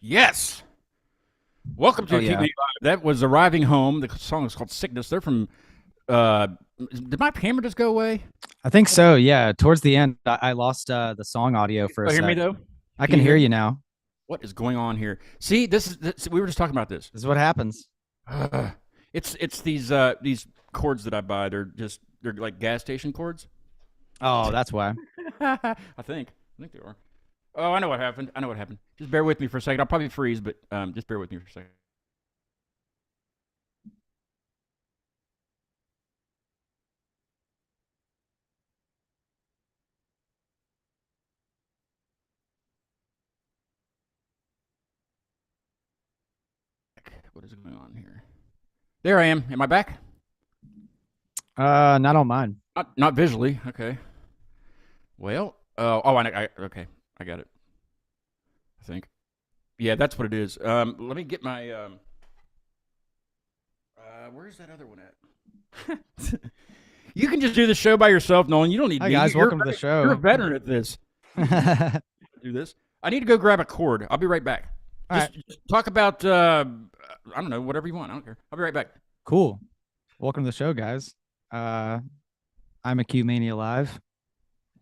Yes. Welcome to Keep Me Alive. That was Arriving Home. The song is called Sickness. They're from did my camera just go away? I think so, yeah. Towards the end, I lost the song audio for a second. Hear me though? I can hear you now. What is going on here? See, this we were just talking about this. This is what happens. It's these cords that I buy. They're like gas station cords. Oh, that's why. I think they are. Oh, I know what happened. Just bear with me for a second. I'll probably freeze, but just bear with me for a second. What is going on here? There I am. Am I back? Not on mine. Not visually. Okay. Well, okay. I got it. I think. Yeah, that's what it is. Let me get my. Where's that other one at? You can just do the show by yourself, Nolan. You don't need me. Hi guys, welcome to the show. You're a veteran at this. Do this. I need to go grab a cord. I'll be right back. Just talk about I don't know, whatever you want. I don't care. I'll be right back. Cool. Welcome to the show, guys. I'm Acute Mania Live.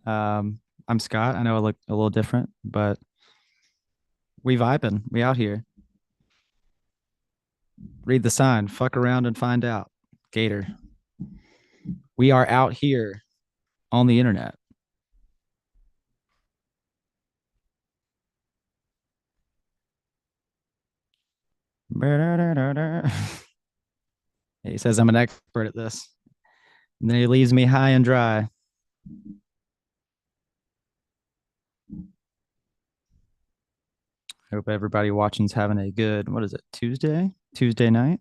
I'm Scott. I know I look a little different, but we vibing. We out here. Read the sign. Fuck around and find out. Gator. We are out here on the internet. He says I'm an expert at this. And then he leaves me high and dry. Hope everybody watching's having a good, what is it, Tuesday night?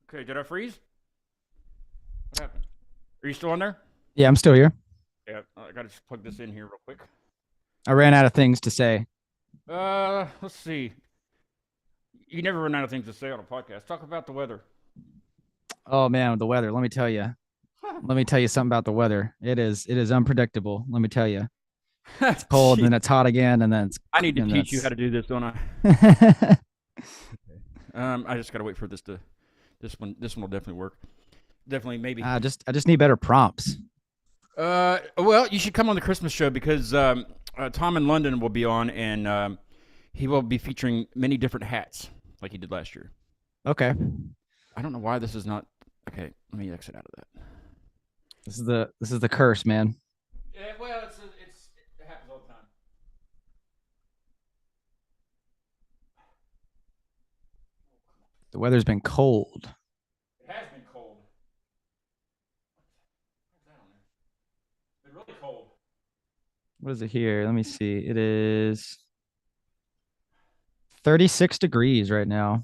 Okay, did I freeze? What happened? Are you still on there? Yeah, I'm still here. Yeah, I gotta just plug this in here real quick. I ran out of things to say. Let's see. You never run out of things to say on a podcast. Talk about the weather. Oh man, the weather. Let me tell you. Let me tell you something about the weather. It is unpredictable. Let me tell you. It's cold, and then it's hot again, and then it's. I need to teach you how to do this, don't I? I just gotta wait for this to. This one will definitely work. Definitely, maybe. I just need better prompts. Well, you should come on the Christmas show because Tom in London will be on, and he will be featuring many different hats like he did last year. Okay. I don't know why this is not. Okay, let me exit out of that. This is the curse, man. Yeah, well, it happens all the time. The weather's been cold. It has been cold. What's that on there? It's been really cold. What is it here? Let me see. It is 36 degrees right now.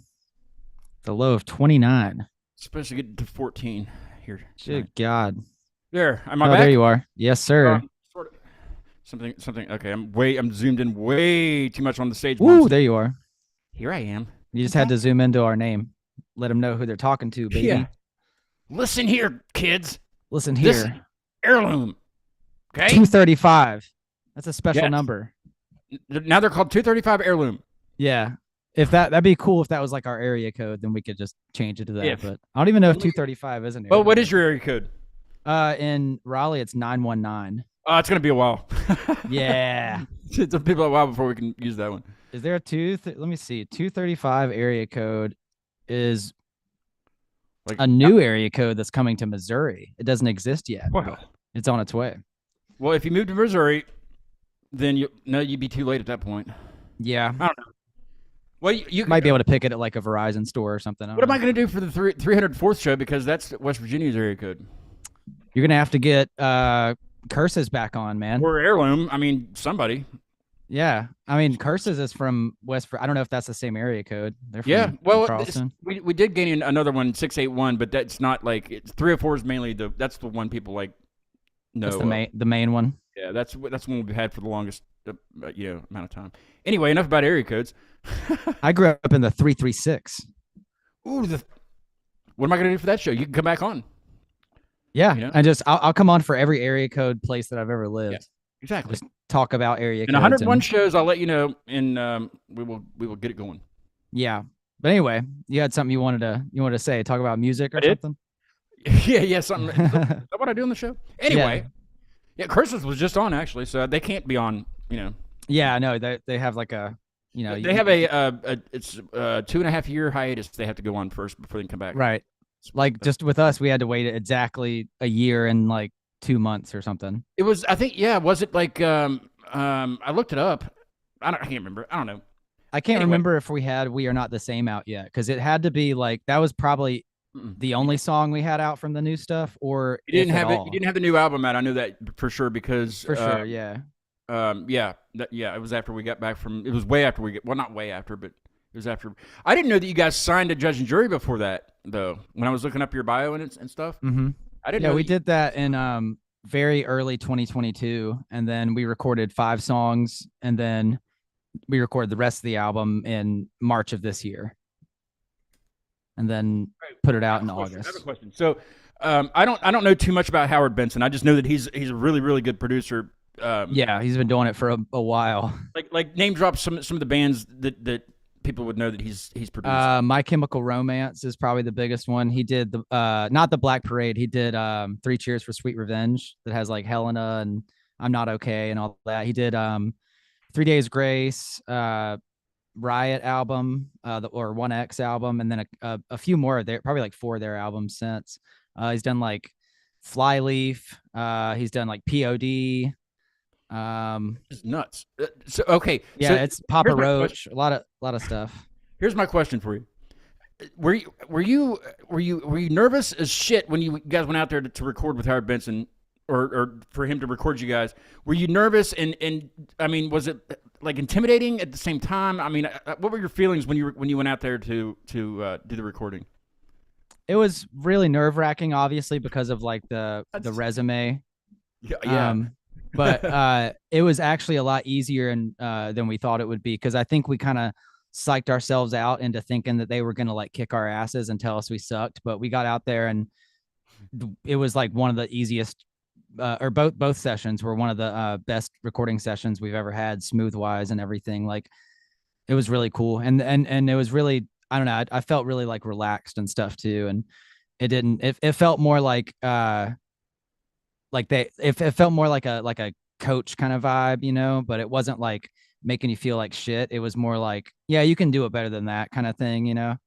The low of 29. It's supposed to get to 14 here. Good God. There. Am I back? There you are. Yes, sir. Sort of. Something. Okay, I'm zoomed in way too much on the stage. Ooh, there you are. Here I am. You just had to zoom into our name. Let them know who they're talking to, baby. Yeah. Listen here, kids. Listen here. This Heirloom. Okay? 235. That's a special number. Now they're called 235 Heirloom. Yeah. If that'd be cool if that was like our area code, then we could just change it to that. But I don't even know if 235 is an area. Well, what is your area code? In Raleigh, it's 919. It's gonna be a while. Yeah. It's a people a while before we can use that one. Is there a let me see. 235 area code is Like, a new area code that's coming to Missouri. It doesn't exist yet. wow. It's on its way. Well, if you moved to Missouri, then you'd be too late at that point. Yeah. I don't know. Well, you Might be able to pick it at like a Verizon store or something. What am I going to do for the 304th show? Because that's West Virginia's area code. You're gonna have to get Curses back on, man. Or Heirloom. I mean, somebody. Yeah, I mean, Curses is from West. I don't know if that's the same area code. They're from Well, Charleston. we did gain another one, 681, but that's not like 304 is mainly that's the one people like know. That's the main one. Yeah, that's one we've had for the longest amount of time. Anyway, enough about area codes. I grew up in the 336. Ooh, what am I going to do for that show? You can come back on. Yeah, you know? I'll come on for every area code place that I've ever lived. Yeah, exactly. Just talk about area codes. And 101 shows, I'll let you know, and we will get it going. Yeah, but anyway, you had something you wanted to say? Talk about music or something? Yeah, something. Is that what I do on the show? Anyway, yeah, Curses was just on actually, so they can't be on. Yeah, no, they have like a. They have it's a 2.5 year hiatus. They have to go on first before they can come back. Right. Like just with us, we had to wait exactly a year and like 2 months or something. It was, I think, yeah. Was it like I looked it up. I can't remember. I don't know. I can't remember if we had "We Are Not the Same" out yet, because it had to be like that was probably the only song we had out from the new stuff, or you didn't have it. You didn't have the new album out. I knew that for sure because yeah. It was after we got back from. It was way after not way after, but it was after. I didn't know that you guys signed to Judge and Jury before that, though. When I was looking up your bio and stuff, I didn't know. Yeah, we did that in very early 2022, and then we recorded 5 songs, and then we recorded the rest of the album in March of this year, and then put it out in August. I have a question. So, I don't know too much about Howard Benson. I just know that he's a really really good producer. Yeah, he's been doing it for a while. Like name drop some of the bands that people would know that he's produced. My Chemical Romance is probably the biggest one. He did the not the Black Parade. He did 3 Cheers for Sweet Revenge that has like Helena and I'm Not Okay and all that. He did 3 Days Grace, Riot album, or 1X album, and then a few more of their, probably like 4 of their albums since. He's done like Flyleaf. He's done like POD. It's nuts. So okay, yeah, so it's Papa Roach, a lot of stuff. Here's my question for you: Were you nervous as shit when you guys went out there to record with Howard Benson, or for him to record you guys? Were you nervous and I mean, was it like intimidating at the same time? I mean, what were your feelings when you went out there to do the recording? It was really nerve-wracking, obviously, because of like the resume. Yeah. But it was actually a lot easier than we thought it would be, because I think we kind of psyched ourselves out into thinking that they were going to like kick our asses and tell us we sucked. But we got out there and it was like one of the easiest, or both sessions were one of the best recording sessions we've ever had, smooth wise and everything. Like it was really cool, and it was really, I don't know, I felt really like relaxed and stuff too, and it felt more like it felt more like a coach kind of vibe, but it wasn't like making you feel like shit. It was more like, yeah, you can do it better than that kind of thing, Yeah,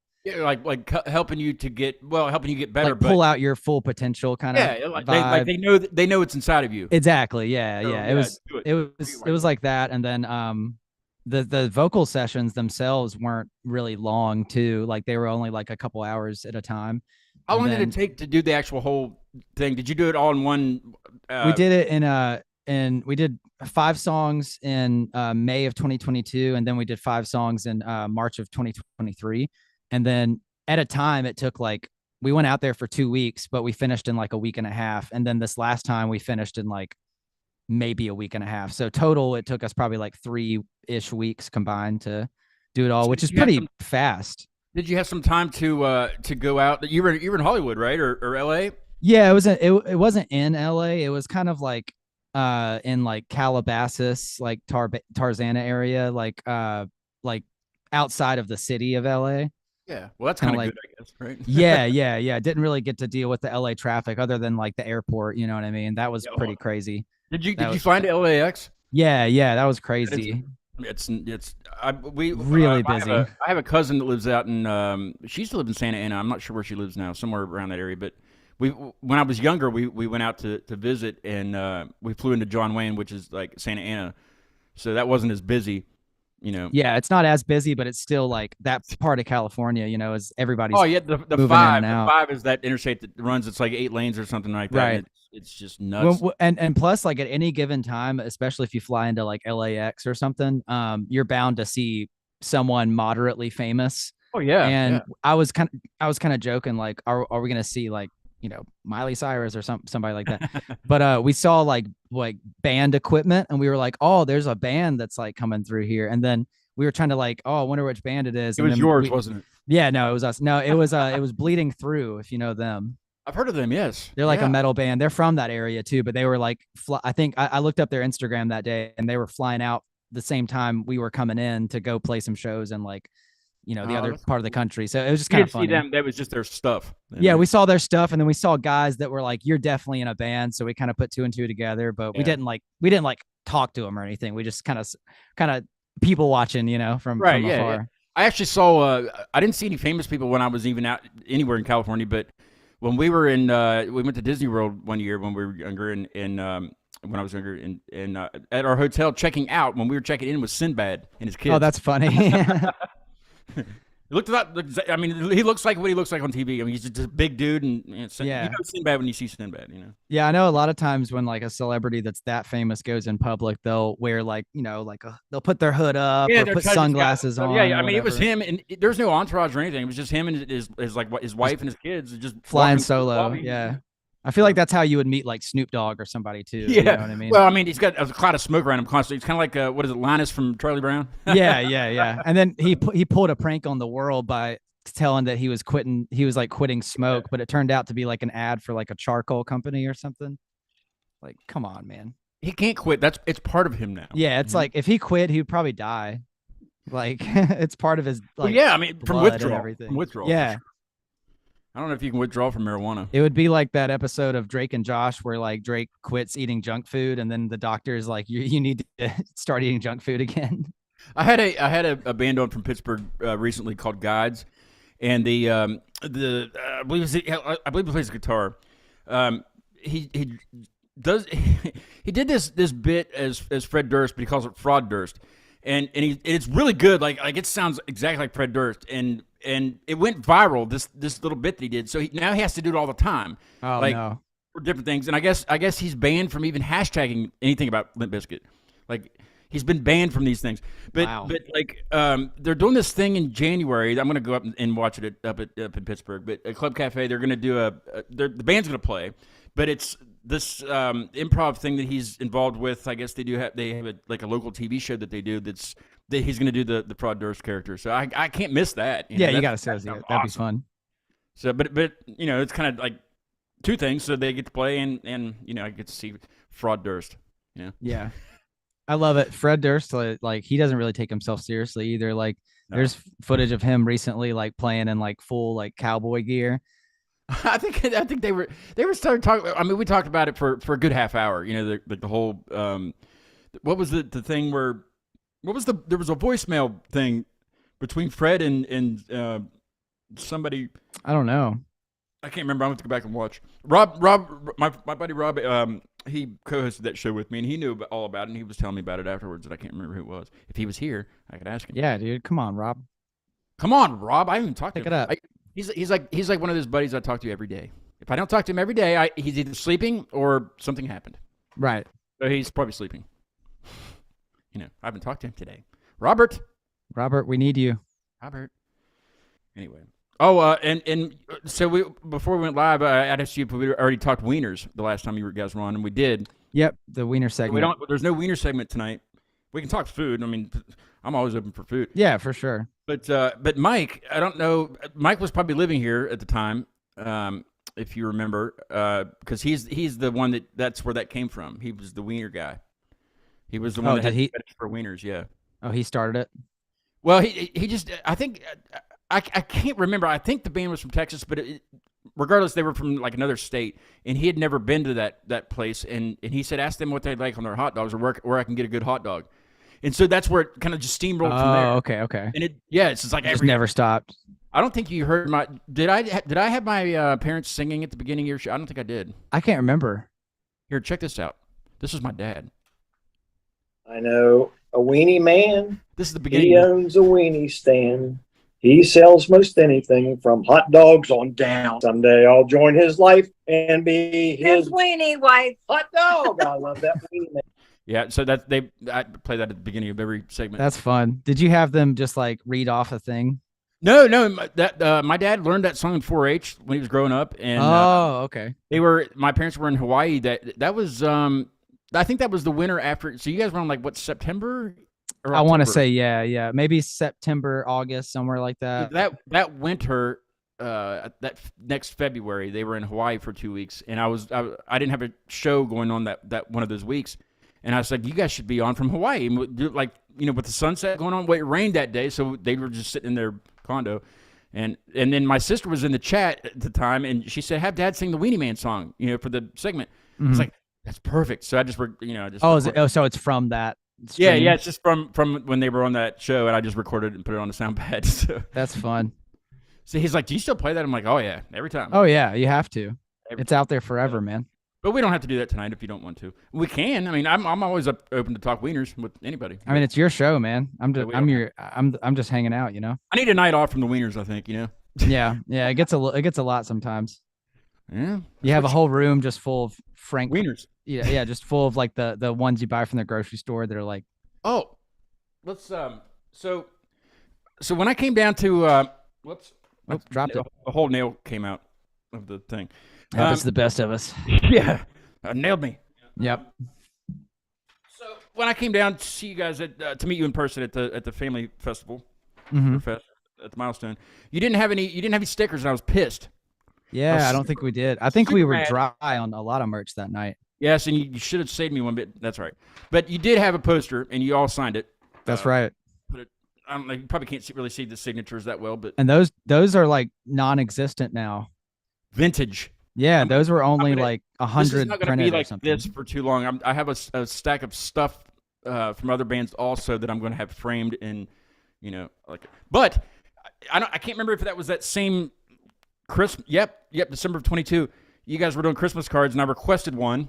like helping you get better, like pull out your full potential kind of. Yeah, like they know it's inside of you. Exactly. Yeah, so, yeah. It was like that, and then the vocal sessions themselves weren't really long too. Like they were only like a couple hours at a time. How long did it take to do the actual whole thing? Did you do it all in one? We did it in we did 5 songs in May of 2022, and then we did 5 songs in March of 2023. And then at a time, it took like, we went out there for 2 weeks, but we finished in like a week and a half. And then this last time we finished in like maybe a week and a half. So total, it took us probably like 3-ish weeks combined to do it all, which is pretty fast. Did you have some time to go out? You were in Hollywood, right, or LA? Yeah, it wasn't in LA. It was kind of like in like Calabasas, like Tarzana area, like outside of the city of LA. Yeah. Well, that's Kind kind of of like, good, I guess, right? yeah. Didn't really get to deal with the LA traffic other than like the airport. You know what I mean? That was Yeah, well, pretty crazy. did That you was, find LAX? yeah, that was That is, crazy. it's Really busy. I have a cousin that lives out in she used to live in Santa Ana. I'm not sure where she lives now, somewhere around that area. But when I was younger, we went out to visit, and we flew into John Wayne, which is like Santa Ana, so that wasn't as busy, you know. Yeah, it's not as busy, but it's still like that part of California, you know, is Oh everybody's yeah, moving in and the out. five is that interstate that runs. It's like 8 lanes or something like that. And Right. it's just nuts. And plus, like at any given time, especially if you fly into like LAX or something, you're bound to see someone moderately famous. Oh yeah, And yeah. I was kind of joking, like, are we gonna see like, you know, Miley Cyrus or somebody like that? But we saw like band equipment, and we were like, oh, there's a band that's like coming through here. And then we were trying to like, oh, I wonder which band it is. It And was then yours, wasn't it? yeah, no, it was us. No, it was Bleeding Through, if you know them. I've heard of them. Yes. They're like a Yeah. metal band. They're from that area too, but they were like, I think I looked up their Instagram that day, and they were flying out the same time we were coming in to go play some shows in like, you know, the Oh, other that's part of the cool. country. So it was just You kind of didn't see funny. them. That was just their stuff. Yeah, Right? we saw their stuff, and then we saw guys that were like, "You're definitely in a band." So we kind of put two and two together, but Yeah. we didn't like talk to them or anything. We just kind of people watching, you know, Right. from Yeah. Yeah. afar. I actually saw. I didn't see any famous people when I was even out anywhere in California, but when we were in, we went to Disney World one year when we were younger, and when I was younger, and at our hotel checking out, when we were checking in, was Sinbad and his kids. Oh, that's funny. He looked about. I mean, he looks like what he looks like on TV. I mean, he's just a big dude, and you know, you Yeah. know Sinbad when you see Sinbad. You know. Yeah, I know a lot of times when like a celebrity that's that famous goes in public, they'll wear like, you know, like they'll put their hood up Yeah, or they're put trying to sunglasses so, on. yeah, yeah. Or I mean, it was whatever. him, and there's no entourage or anything. It was just him and his like his wife and his kids just Flying walking through the solo. lobby. Yeah. I feel like that's how you would meet like Snoop Dogg or somebody too. You know Yeah. what I mean? Well, I mean, he's got a cloud of smoke around him constantly. It's kind of like what is it, Linus from Charlie Brown? Yeah. And then he pulled a prank on the world by telling that he was quitting. He was like quitting smoke, but it turned out to be like an ad for like a charcoal company or something. Like, come on, man. He can't quit. It's part of him now. Yeah, it's like if he quit, he would probably die. Like it's part of his Well, like yeah. I mean, from blood and withdrawal. everything. From withdrawal. for Yeah. sure. I don't know if you can withdraw from marijuana. It would be like that episode of Drake and Josh where like Drake quits eating junk food, and then the doctor is like, you need to start eating junk food again. I had a band on from Pittsburgh recently called Guides, and I believe I believe he plays guitar. He does he did this bit as Fred Durst, but he calls it Fraud Durst, and it's really good. Like it sounds exactly like Fred Durst, and it went viral. This little bit that he did, so now he has to do it all the time. Oh like, no. for different things, and I guess he's banned from even hashtagging anything about Limp Bizkit. Like he's been banned from these things. But Wow. but like they're doing this thing in January. I'm gonna go up and watch it up in Pittsburgh. But at Club Cafe, they're gonna do the band's gonna play, but it's this improv thing that he's involved with. I guess they have like a local TV show that they do that he's gonna do the Fraud Durst character. So I can't miss that. Yeah, you That's- gotta say that sounds that'd be awesome. fun. So but you know, it's kind of like two things. So they get to play and you know, I get to see Fraud Durst. You know? Yeah. I love it. Fred Durst, like he doesn't really take himself seriously either. Like No. there's footage of him recently like playing in like full like cowboy gear. I think they were starting talking. I mean, we talked about it for a good half hour. You know, the whole what was the thing where there was a voicemail thing between Fred and somebody. I don't know. I can't remember. I'm going to go back and watch. Rob, my buddy Rob, he co-hosted that show with me, and he knew all about it, and he was telling me about it afterwards, and I can't remember who it was. If he was here, I could ask him. Yeah, dude. Come on, Rob. Come on, Rob. I haven't even talked Pick to it him. up. He's like one of those buddies I talk to every day. If I don't talk to him every day, he's either sleeping or something happened. Right. So he's probably sleeping. You know, I haven't talked to him today. Robert. Robert, we need you. Robert. Anyway. Oh, and so before we went live, I asked you if we already talked wieners the last time you guys were on, and we did. Yep, the wiener segment. There's no wiener segment tonight. We can talk food. I mean, I'm always open for food. Yeah, for sure. But Mike, I don't know. Mike was probably living here at the time, if you remember, because he's the one that's where that came from. He was the wiener guy. He was the one that had the fetish for wieners. Yeah. Oh, he started it. Well, he just I think I can't remember. I think the band was from Texas, but regardless, they were from like another state, and he had never been to that place. And he said, ask them what they'd like on their hot dogs, or where I can get a good hot dog. And so that's where it kind of just steamrolled from there. Oh, okay. And it's just like Just never stopped. I don't think you heard my. Did I have my parents singing at the beginning of your show? I don't think I did. I can't remember. Here, check this out. This is my dad. I know a weenie man. This is the beginning. He owns a weenie stand. He sells most anything from hot dogs on down. Someday I'll join his life and be his weenie wife. hot dog. I love that weenie man. Yeah, so I play that at the beginning of every segment. That's fun. Did you have them just like read off a thing? No, my dad learned that song in 4-H when he was growing up, and okay. my parents were in Hawaii. That was I think that was the winter after. So you guys were on like what, September? Or I want to October? say yeah, maybe September, August, somewhere like that. That winter, that next February, they were in Hawaii for 2 weeks, and I didn't have a show going on that one of those weeks, and I was like, you guys should be on from Hawaii, and like, you know, with the sunset going on. Well, it rained that day, so they were just sitting in their condo, and then my sister was in the chat at the time, and she said, have Dad sing the Weenie Man song, you know, for the segment. I was like, that's perfect. So I just so it's from that. Yeah, stream? it's just from when they were on that show, and I just recorded it and put it on the sound pad. So That's fun. so he's like, do you still play that? I'm like, oh yeah, every time. Oh yeah, you have to. Every It's out there forever, man. But we don't have to do that tonight if you don't want to. We can. I mean, I'm always open to talk wieners with anybody. I mean, it's your show, man. I'm we I'm just hanging out, you know. I need a night off from the wieners, I think, you know. Yeah, it gets a lot sometimes. Yeah. You have a whole room just full of Frank Wieners. Yeah, just full of like the ones you buy from the grocery store that are like. Oh, let's so when I came down to whoops, Dropped it. the whole nail came out of the thing. That's the best of us. Yeah, nailed me. Yep. So when I came down to see you guys to meet you in person at the family festival, Mhm. or fest at the Milestone, you didn't have any stickers, and I was pissed. Yeah, I don't think we did. I think we super were mad. dry on a lot of merch that night. Yes, and you should have saved me one bit. That's right. But you did have a poster, and you all signed it. That's right. Put it. I don't know. You probably can't really see the signatures that well, but And those are like non-existent now. vintage. Yeah, those were only gonna- like This is 100 not going to printed be or like something. this for too long. I have a stack of stuff from other bands also that I'm going to have framed in, you know, like. But I can't remember if that was that same Christmas. Yep, December of 22. You guys were doing Christmas cards, and I requested one.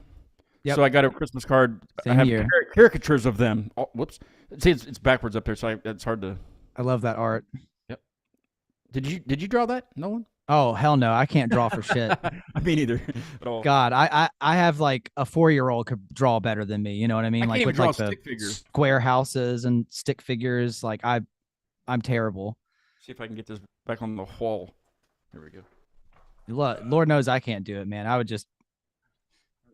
Yep. So I got a Christmas card. Same I have here. caricatures of them. Oh, whoops. See, it's backwards up there, so it's hard to. I love that art. Did you draw that, Nolan? Oh, hell no. I can't draw for shit. Me neither at all. God, I have like a 4-year-old could draw better than me. You know what I mean? I Like can't even with draw like a the stick figure. square houses and stick figures. Like I'm terrible. See if I can get this back on the wall. There we go. Lord knows I can't do it, man. I would just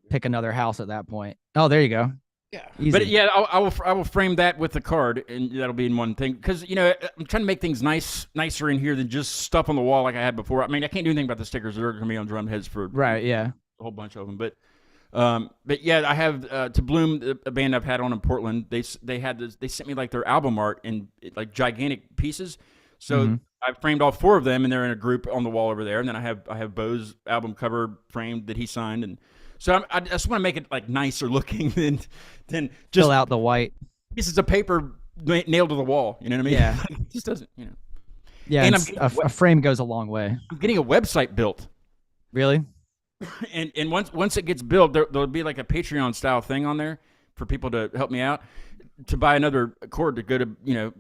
pick another house at that point. Oh, there you go. Yeah, Easy. but yeah, I will frame that with the card, and that'll be in one thing. Because you know, I'm trying to make things nicer in here than just stuff on the wall like I had before. I mean, I can't do anything about the stickers; they're going to be on drum heads for Right, yeah. a whole bunch of them. But yeah, I have To Bloom, a band I've had on in Portland. They sent me like their album art in like gigantic pieces. So I framed all 4 of them, and they're in a group on the wall over there. And then I have Bo's album cover framed that he signed, and so I just want to make it like nicer looking than just Fill out the white. pieces of paper nailed to the wall. You know what I mean? Yeah. It just doesn't, you know. Yeah, And a frame goes a long way. I'm getting a website built, Really? and once it gets built, there'll be like a Patreon style thing on there for people to help me out to buy another cord to go to, you know,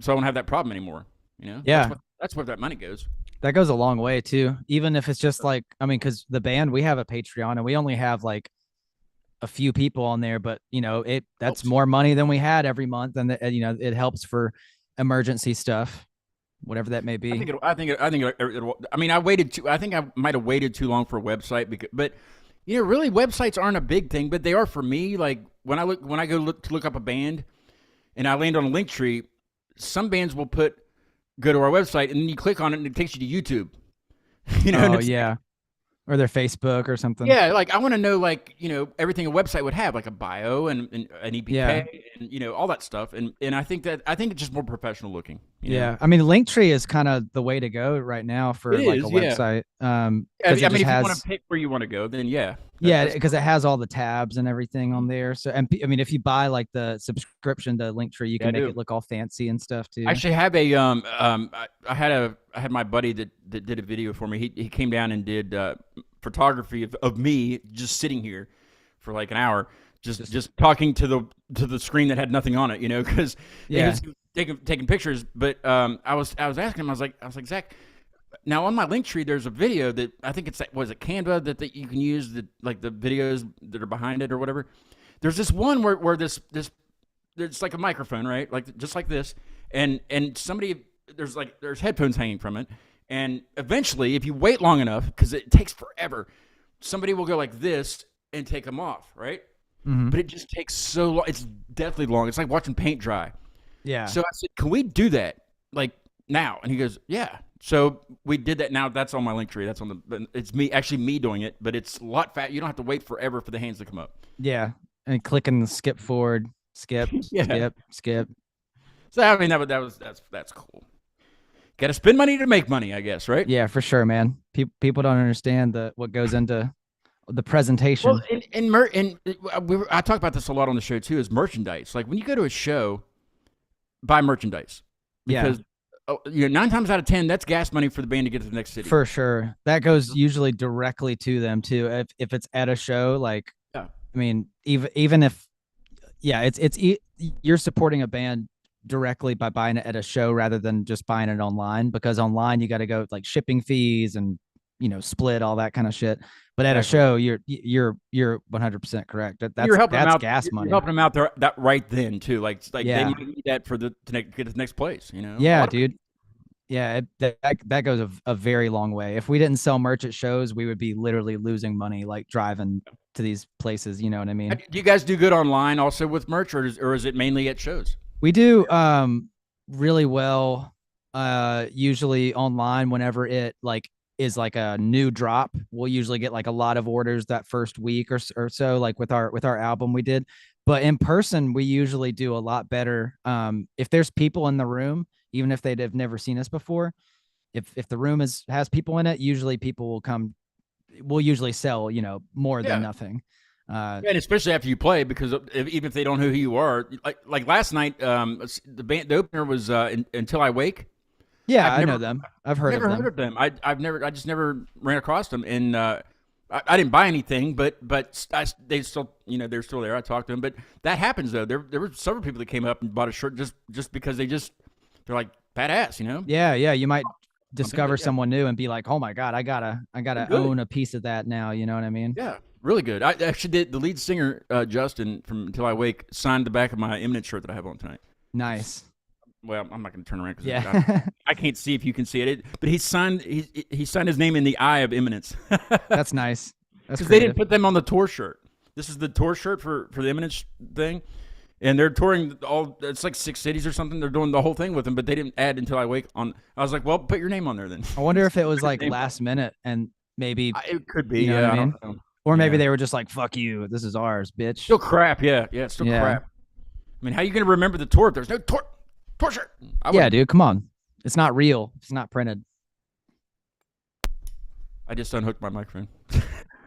so I won't have that problem anymore. You know? Yeah. That's where that money goes. That goes a long way too. Even if it's just like, I mean, because the band, we have a Patreon and we only have like a few people on there, but you know, that's Helps. more money than we had every month, and you know, it helps for emergency stuff, whatever that may be. I think it'll, I mean, I think I might have waited too long for a website but you know, really websites aren't a big thing, but they are for me. Like when I go look up a band and I land on a link tree, some bands will go to our website and then you click on it and it takes you to YouTube. You know, Oh yeah. or their Facebook or something. Yeah, like I want to know, like, everything a website would have, like a bio and an EPK Yeah. and all that stuff. And I think it's just more professional looking. you know? I mean, Linktree is kind of the way to go right now for It like is, a yeah. website. I mean, if you want to pick where you want to go, then because it has all the tabs and everything on there. So, and I mean, if you buy like the subscription to Linktree, you can make it look all fancy and stuff too. I actually have a I had my buddy that did a video for me. He came down and did photography of me just sitting here for like an hour, just talking to the screen that had nothing on it, because he was taking pictures. But I was asking him, I was like Zach, now on my Linktree there's a video that I think it's was it Canva that you can use like the videos that are behind it or whatever. There's this one where this it's like a microphone, right? Like just like this, and somebody there's headphones hanging from it. And eventually, if you wait long enough, because it takes forever, somebody will go like this and take them off, right? Mm-hmm. But it just takes so long. It's deathly long. It's like watching paint dry. Yeah. So I said, can we do that like now? And he goes, yeah. So we did that. Now that's on my Linktree. That's on it's me doing it, but it's a lot fat. You don't have to wait forever for the hands to come up. Yeah. And clicking the skip forward, skip, skip. So I mean, that's cool. Got to spend money to make money, I guess, right? Yeah, for sure, man. People don't understand what goes into the presentation. Well, I talk about this a lot on the show too. Is merchandise. Like when you go to a show, buy merchandise because 9 times out of 10, that's gas money for the band to get to the next city. For sure, that goes usually directly to them too. If it's at a show, like I mean, even if you're supporting a band directly by buying it at a show rather than just buying it online, because online you got to go like shipping fees and split all that kind of shit. But at a show, you're 100% correct. That's gas money. You're helping them out there that right then too. Like they need that for to get to the next place. Yeah, dude. Yeah, that goes a very long way. If we didn't sell merch at shows, we would be literally losing money, like driving to these places. You know what I mean? Do you guys do good online also with merch, or is it mainly at shows? We do really well usually online whenever it like is like a new drop. We'll usually get like a lot of orders that first week or so, like with our album we did. But in person, we usually do a lot better. If there's people in the room, even if they'd have never seen us before, if the room has people in it, usually people will come. We'll usually sell, more than nothing. And especially after you play, because even if they don't know who you are, like last night, the opener was Until I Wake. Yeah, I know them. I've heard of them. Never heard of them. I just never ran across them, and I didn't buy anything, but they still, they're still there. I talked to them, but that happens though. There were several people that came up and bought a shirt just because they're like badass, Yeah, you might discover someone new and be like, oh my god, I gotta own a piece of that now. You know what I mean? Yeah. Really good. I actually did. The lead singer, Justin, from Until I Wake, signed the back of my Imminent shirt that I have on tonight. Nice. Well, I'm not going to turn around because I can't see if you can see it. But he signed his name in the eye of Imminence. That's nice. Because they didn't put them on the tour shirt. This is the tour shirt for the Imminence thing, and they're touring it's like 6 cities or something. They're doing the whole thing with them, but they didn't add Until I Wake on. I was like, well, put your name on there then. I wonder if it was like last minute and maybe it could be. What I mean? I don't know. Or maybe they were just like, fuck you, this is ours, bitch. Still crap, yeah. It's still crap. I mean, how are you going to remember the tour if there's no tour shirt? Dude, come on. It's not real. It's not printed. I just unhooked my microphone.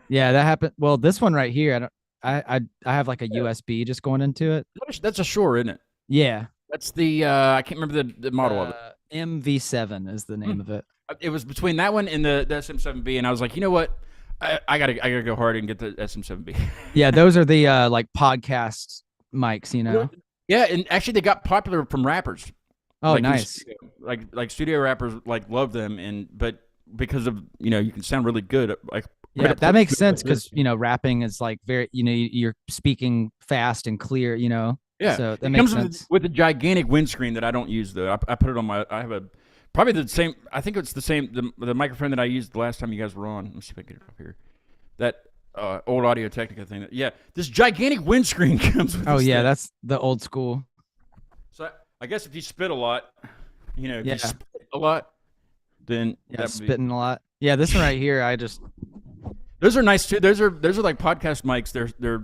Yeah, that happened. Well, this one right here, I have like a USB just going into it. That's a Shure, isn't it? Yeah. That's the, I can't remember the model of it. MV7 is the name of it. It was between that one and the SM7B, and I was like, you know what? I gotta go hard and get the SM7B. Yeah, those are the like podcast mics, Yeah, and actually they got popular from rappers. Oh, nice. Like studio rappers love them, but because of you can sound really good. Yeah, that makes sense because rapping is like very you're speaking fast and clear. Yeah, so that it makes comes sense. with a gigantic windscreen that I don't use though. I put it on my. I have probably the same. I think it's the same. The microphone that I used the last time you guys were on. Let me see if I can get it up here. That old Audio Technica thing. This gigantic windscreen comes with. Oh this yeah, thing. that's the old school. So I guess if you spit a lot, if you spit a lot, then spitting a lot. Yeah, this one right here, Those are nice too. Those are like podcast mics. They're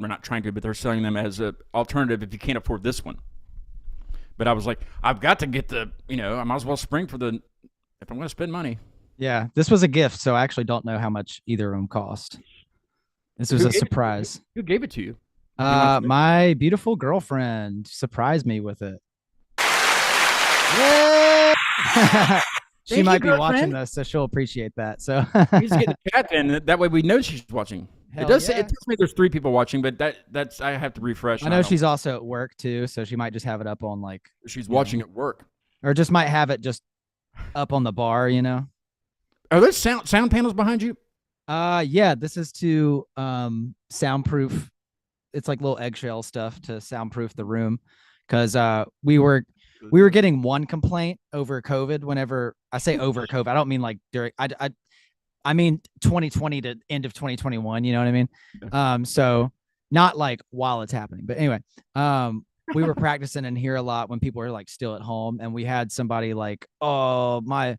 not trying to, but they're selling them as an alternative if you can't afford this one. But I was like, I've got to get I might as well spring for if I'm going to spend money. Yeah, this was a gift, so I actually don't know how much either of them cost. This was a surprise. Who gave it to you? My beautiful girlfriend surprised me with it. Yeah. She might be watching this, so she'll appreciate that. So you just get the chat in. That way we know she's watching. It does say there's 3 people watching, but that's I have to refresh. I know she's also at work too, so she might just have it up on like she's watching at work, or just might have it just up on the bar. Are there sound panels behind you? Yeah, this is to soundproof. It's like little eggshell stuff to soundproof the room, because we were getting one complaint over COVID. Whenever I say over COVID, I don't mean like during. I mean 2020 to end of 2021. You know what I mean? So not like while it's happening, but anyway, we were practicing in here a lot when people were like still at home, and we had somebody like, "Oh, my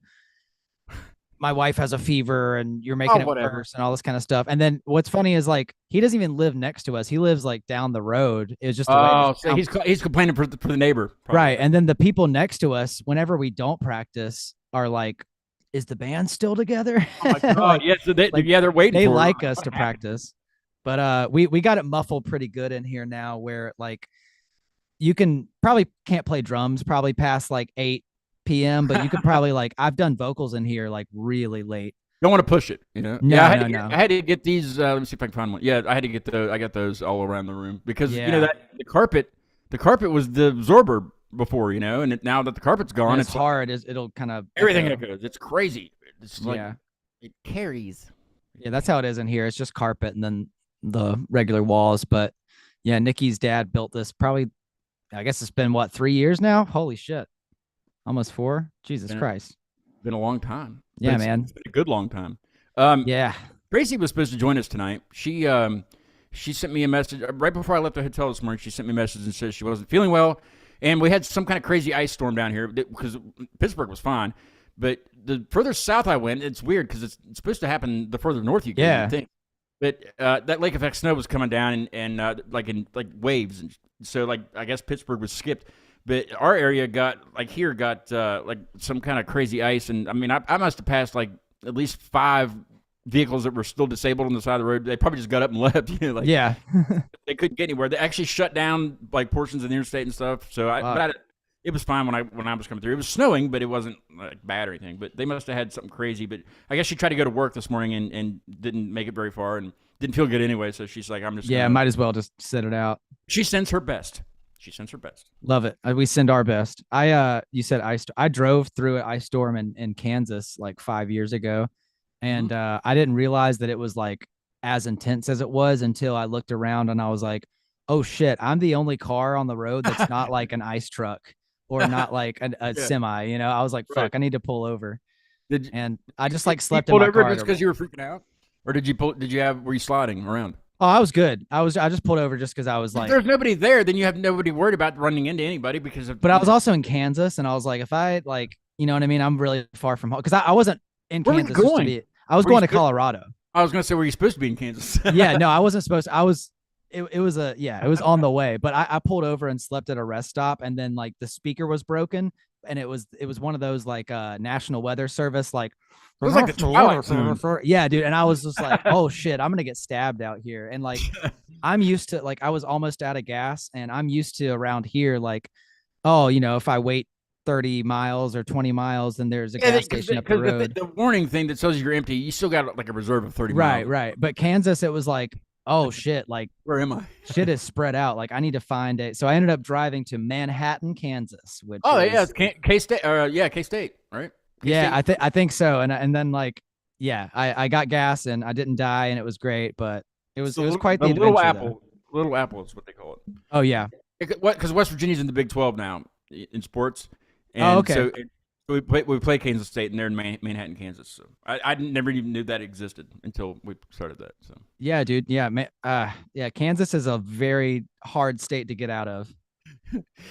wife has a fever and you're making it worse," and all this kind of stuff. And then what's funny is like he doesn't even live next to us. He lives like down the road. It's just so he's complaining for the neighbor, probably. Right. And then the people next to us, whenever we don't practice, are like, "Is the band still together?" Oh my God. Like, yeah, so they're waiting. They like us to practice, but we got it muffled pretty good in here now, where like you can't play drums probably past like 8 p.m., but you could probably like I've done vocals in here like really late. Don't want to push it, No, I had to get these. Let me see if I can find one. Yeah, I had to get I got those all around the room because that the carpet was the absorber before, and now that the carpet's gone, it's hard. It'll kind of everything echoes. It's crazy. It's like it carries. Yeah, that's how it is in here. It's just carpet and then the regular walls. But yeah, Nikki's dad built this probably. I guess it's been 3 years now. Holy shit. Almost 4. Jesus Christ. Been a long time. Yeah, man. It's been a good long time. Yeah. Tracy was supposed to join us tonight. She sent me a message right before I left the hotel this morning. She sent me a message and said she wasn't feeling well, and we had some kind of crazy ice storm down here because Pittsburgh was fine, but the further south I went, it's weird because it's supposed to happen the further north you go. Yeah. I think. But that lake effect snow was coming down and like in waves, and so like I guess Pittsburgh was skipped. But our area got like some kind of crazy ice, and I mean I must have passed like at least 5 vehicles that were still disabled on the side of the road. They probably just got up and left. Yeah, they couldn't get anywhere. They actually shut down like portions of the interstate and stuff. So it was fine when I was coming through. It was snowing, but it wasn't like bad or anything. But they must have had something crazy. But I guess she tried to go to work this morning and didn't make it very far and didn't feel good anyway. So she's like, I'm just might as well just sit it out. She sends her best. Love it. We send our best. You said I drove through an ice storm in Kansas like 5 years ago, and I didn't realize that it was like as intense as it was until I looked around and I was like, oh shit, I'm the only car on the road that's not like an ice truck or not like a semi. I was like, fuck, I need to pull over. And I just like slept in my car. Just because you were freaking out, or were you sliding around? Oh, I was good. I just pulled over just because I was like, if there's nobody there, then you have nobody worried about running into anybody because of. But I was also in Kansas, and I was like, if I like, you know what I mean? I'm really far from home because I wasn't in Kansas. Where were you going? I was going to Colorado. I was gonna say, were you supposed to be in Kansas? Yeah, no, I wasn't supposed to. It was on the way, but I pulled over and slept at a rest stop, and then like the speaker was broken, and it was one of those like National Weather Service like. It was like the Twilight Zone. Yeah, dude. And I was just like, oh shit, I'm gonna get stabbed out here. And like I'm used to like I was almost out of gas, and I'm used to around here, like, oh, if I wait 30 miles or 20 miles, then there's a gas station up the road. The warning thing that tells you you're empty, you still got like a reserve of 30 miles. Right. But Kansas, it was like, oh shit, like where am I? Shit is spread out. Like I need to find it. So I ended up driving to Manhattan, Kansas, which it's K-State, K-State, right? Yeah, I think so. And then like, yeah, I got gas and I didn't die and it was great, but it was quite the adventure. Little Apple is what they call it. Oh yeah. Because West Virginia's in the Big 12 now in sports. And okay. So we play Kansas State and they're in Manhattan, Kansas. So I never even knew that existed until we started that. So yeah, dude. Yeah, Kansas is a very hard state to get out of.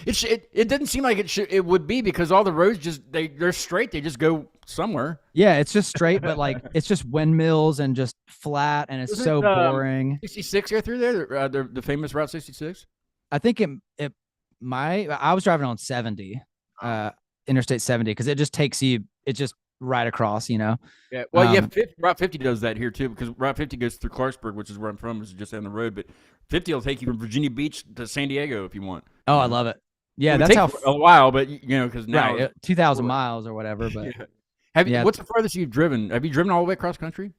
It didn't seem like it would be because all the roads they're straight. They just go somewhere. Yeah, it's just straight, but like it's just windmills and just flat, and it's Isn't so it, boring. 66 right through there, the famous Route 66. I think I was driving on 70, Interstate 70, because it just takes you, it's just right across, Yeah. Well, Route 50 does that here too, because Route 50 goes through Clarksburg, which is where I'm from, which is just down the road. But 50 will take you from Virginia Beach to San Diego if you want. Oh, I love it. Yeah, It would that's take a while, but because now right, 2,000 miles or whatever. But What's the farthest you've driven? Have you driven all the way across country?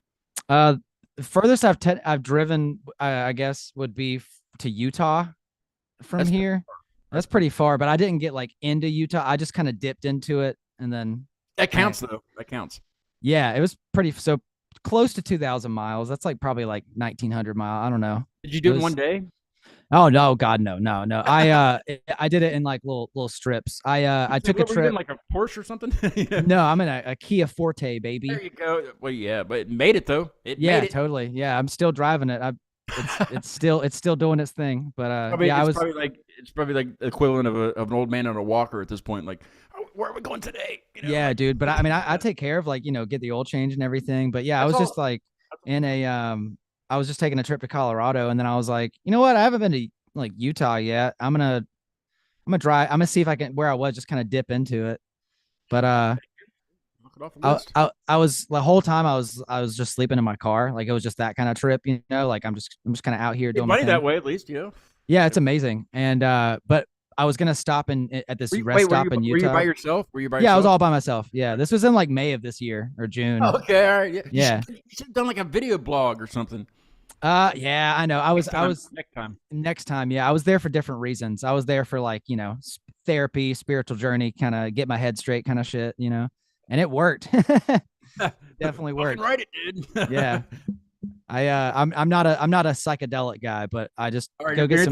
Furthest I've driven, I guess, would be to Utah from here. That's pretty far, but I didn't get like into Utah. I just kind of dipped into it, and then that counts though. That counts. Yeah, it was pretty so close to 2,000 miles. That's like probably like 1,900 miles. I don't know. Did you do it in one day? Oh no, God, no. I did it in like little strips. I took a trip like a Porsche or something. No, I'm in a Kia Forte, baby. There you go. Well, yeah, but it made it though. Yeah, totally. Yeah, I'm still driving it. It's still doing its thing. But it's probably like the equivalent of an old man on a walker at this point. Like, oh, where are we going today? Yeah, dude. But I mean, I take care of like get the oil change and everything. But yeah, I was just like in a I was just taking a trip to Colorado, and then I was like, you know what? I haven't been to like Utah yet. I'm gonna drive. I'm gonna see if I can where I was just kind of dip into it. But I was the whole time I was just sleeping in my car. Like it was just that kind of trip, like I'm just kind of out here doing money that way at least, Yeah, it's amazing. And but I was gonna stop at this rest stop in Utah. Were you by yourself? I was all by myself. Yeah, this was in like May of this year or June. Oh, okay, all right. Yeah. You should have done like a video blog or something. Yeah, I know. I was next time. Yeah, I was there for different reasons. I was there for like, therapy, spiritual journey, kind of get my head straight kind of shit, and it worked. Definitely worked. Right, it did. Yeah. I'm not a psychedelic guy, but I just go get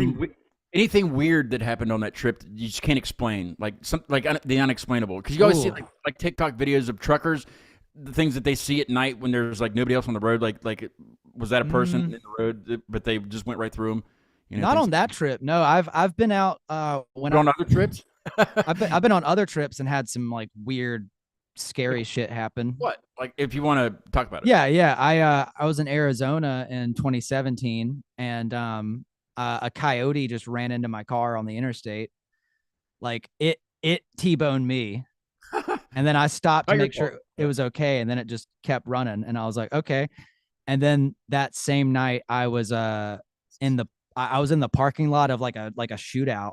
anything weird that happened on that trip that you just can't explain, like the unexplainable. Because you always see like TikTok videos of truckers, the things that they see at night when there's like nobody else on the road, like was that a person in the road, but they just went right through them. Not on that trip. No, I've been out on other trips. I've been on other trips and had some like weird, scary shit happen. What? Like if you want to talk about it? Yeah. I was in Arizona in 2017, and a coyote just ran into my car on the interstate. Like it T-boned me, and then I stopped to make sure it was okay, and then it just kept running, and I was like, okay. And then that same night, I was in the parking lot of like a shootout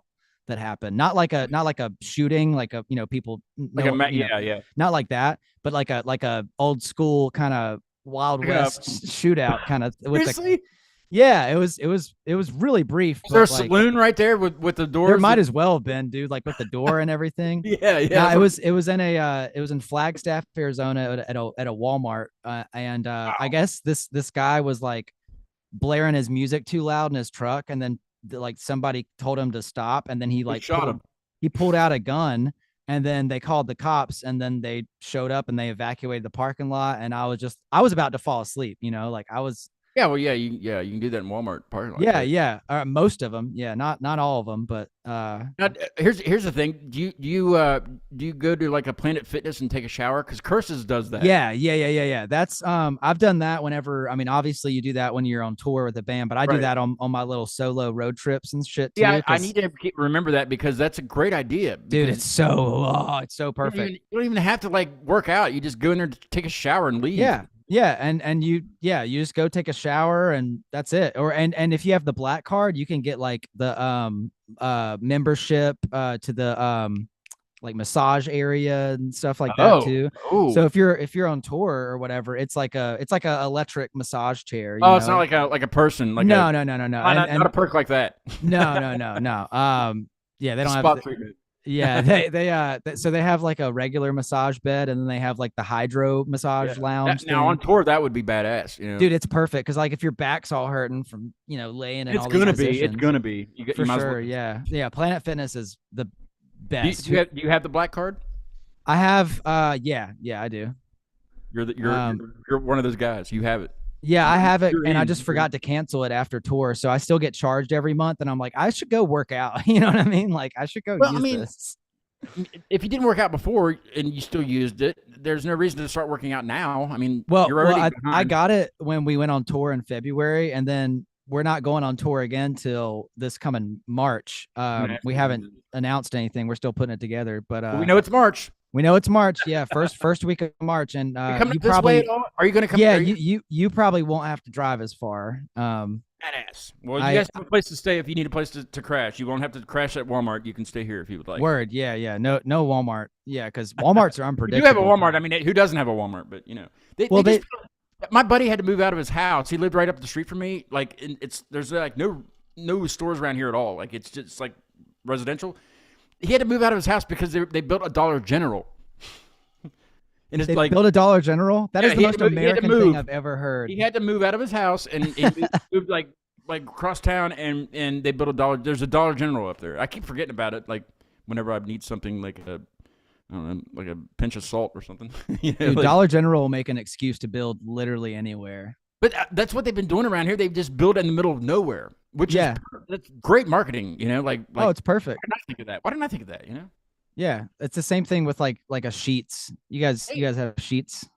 that happened. Not like a shooting, like a people not like that, but like a old school kind of Wild West shootout kind of. Seriously? Yeah, it was really brief. Is there a saloon right there with the doors? There might as well have been, dude, like with the door and everything. Yeah. No, it was in Flagstaff, Arizona at a Walmart, and I guess this guy was like blaring his music too loud in his truck, and then like somebody told him to stop, and then he like shot him. He pulled out a gun, and then they called the cops, and then they showed up and they evacuated the parking lot, and I was about to fall asleep, like I was. Yeah, well, you can do that in Walmart parking lot. Yeah. Most of them, yeah, not all of them, but now, here's the thing. Do you go to like a Planet Fitness and take a shower? Because Curses does that. Yeah. That's I've done that whenever. I mean, obviously you do that when you're on tour with a band, but I do that on my little solo road trips and shit too. Yeah, I need to remember that because that's a great idea. Dude, it's so perfect. You don't even have to like work out. You just go in there to take a shower and leave. Yeah, and you just go take a shower and that's it. Or and if you have the black card, you can get like the membership to the like massage area and stuff like that too. Ooh. So if you're on tour or whatever, it's like a electric massage chair. It's not like a person. Like no. Not a perk like that. No. Yeah, they don't Spot have. treatment. Yeah, so they have like a regular massage bed, and then they have like the hydro massage lounge. Now on tour, that would be badass. Dude, it's perfect because like if your back's all hurting from laying in it's all gonna these positions, it's gonna be. For sure. Yeah. Planet Fitness is the best. Do you have the black card? I have. Yeah, I do. You're one of those guys. You have it. Yeah, I have it, and I just forgot to cancel it after tour, so I still get charged every month, and I'm like, I should go work out. You know what I mean? Like, I should go this. if you didn't work out before and you still used it, there's no reason to start working out now. I mean, Well, you're already I behind. got it when we went on tour in February, and then we're not going on tour again till this coming March. We haven't announced anything. We're still putting it together, but Well, we know it's March. we know it's March. Yeah, first week of March, and You coming you up this way probably at all? Are you going to come? yeah are you- you probably won't have to drive as far. Badass. Well, you I- guys have a place to stay if you need a place to crash. You won't have to crash at Walmart. You can stay here if you would like. Word, yeah, no Walmart, yeah, because Walmarts are You unpredictable. do have a Walmart. I mean, who doesn't have a Walmart? But you know, my buddy had to move out of his house. He lived right up the street from me. Like, there's like no stores around here at all. Like, it's just like residential. He had to move out of his house because they built a Dollar General. And it's They like built a Dollar General. That Yeah, is the he most had to move- he had to American thing move. I've ever heard. he had to move out of his house and he moved like across town and they built a Dollar. There's a Dollar General up there. I keep forgetting about it. Like whenever I need something like I don't know, like a pinch of salt or something. You know, Dude, like- Dollar General will make an excuse to build literally anywhere. But that's what they've been doing around here. They've just built in the middle of nowhere, which Yeah. that's great marketing. You know, like Oh, it's perfect. why didn't I think of that? Why didn't I think of that? You know. Yeah, it's the same thing with like a Sheets. You guys have Sheets?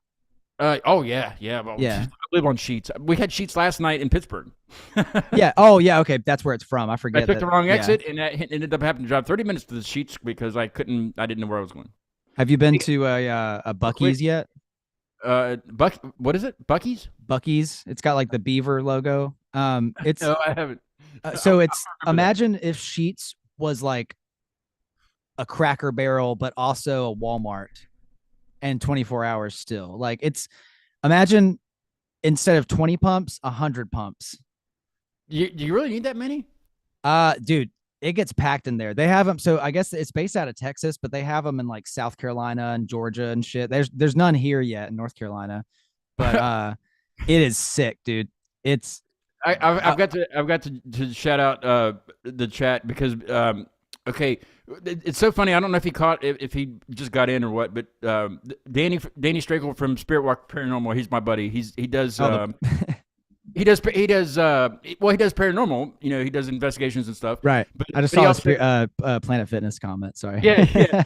Oh yeah. Well, Yeah. I live on Sheets. We had Sheets last night in Pittsburgh. Yeah. Oh, yeah. Okay, that's where it's from. I I forget. took the wrong yeah. exit and I ended up having to drive 30 minutes to the Sheets because I didn't know where I was going. Have you been to a Buc-ee's yet? What is it? Buc-ee's? Buc-ee's. It's got like the beaver logo. It's No, I haven't. so it's remember that. imagine if Sheets was like a Cracker Barrel, but also a Walmart, and 24 hours still. Like imagine instead of 20 pumps, 100 pumps. You really need that many? Dude, it gets packed in there. They have them. So I guess it's based out of Texas, but they have them in like South Carolina and Georgia and shit. There's none here yet in North Carolina, but it is sick, dude. It's I've got to shout out the chat because okay, it's so funny. I don't know if he caught if he just got in or what, but Danny Strakel from Spirit Walk Paranormal. He's my buddy. He does. He does paranormal. You know, he does investigations and stuff. right. But, I just but he saw also- a Planet Fitness comment. Sorry. Yeah.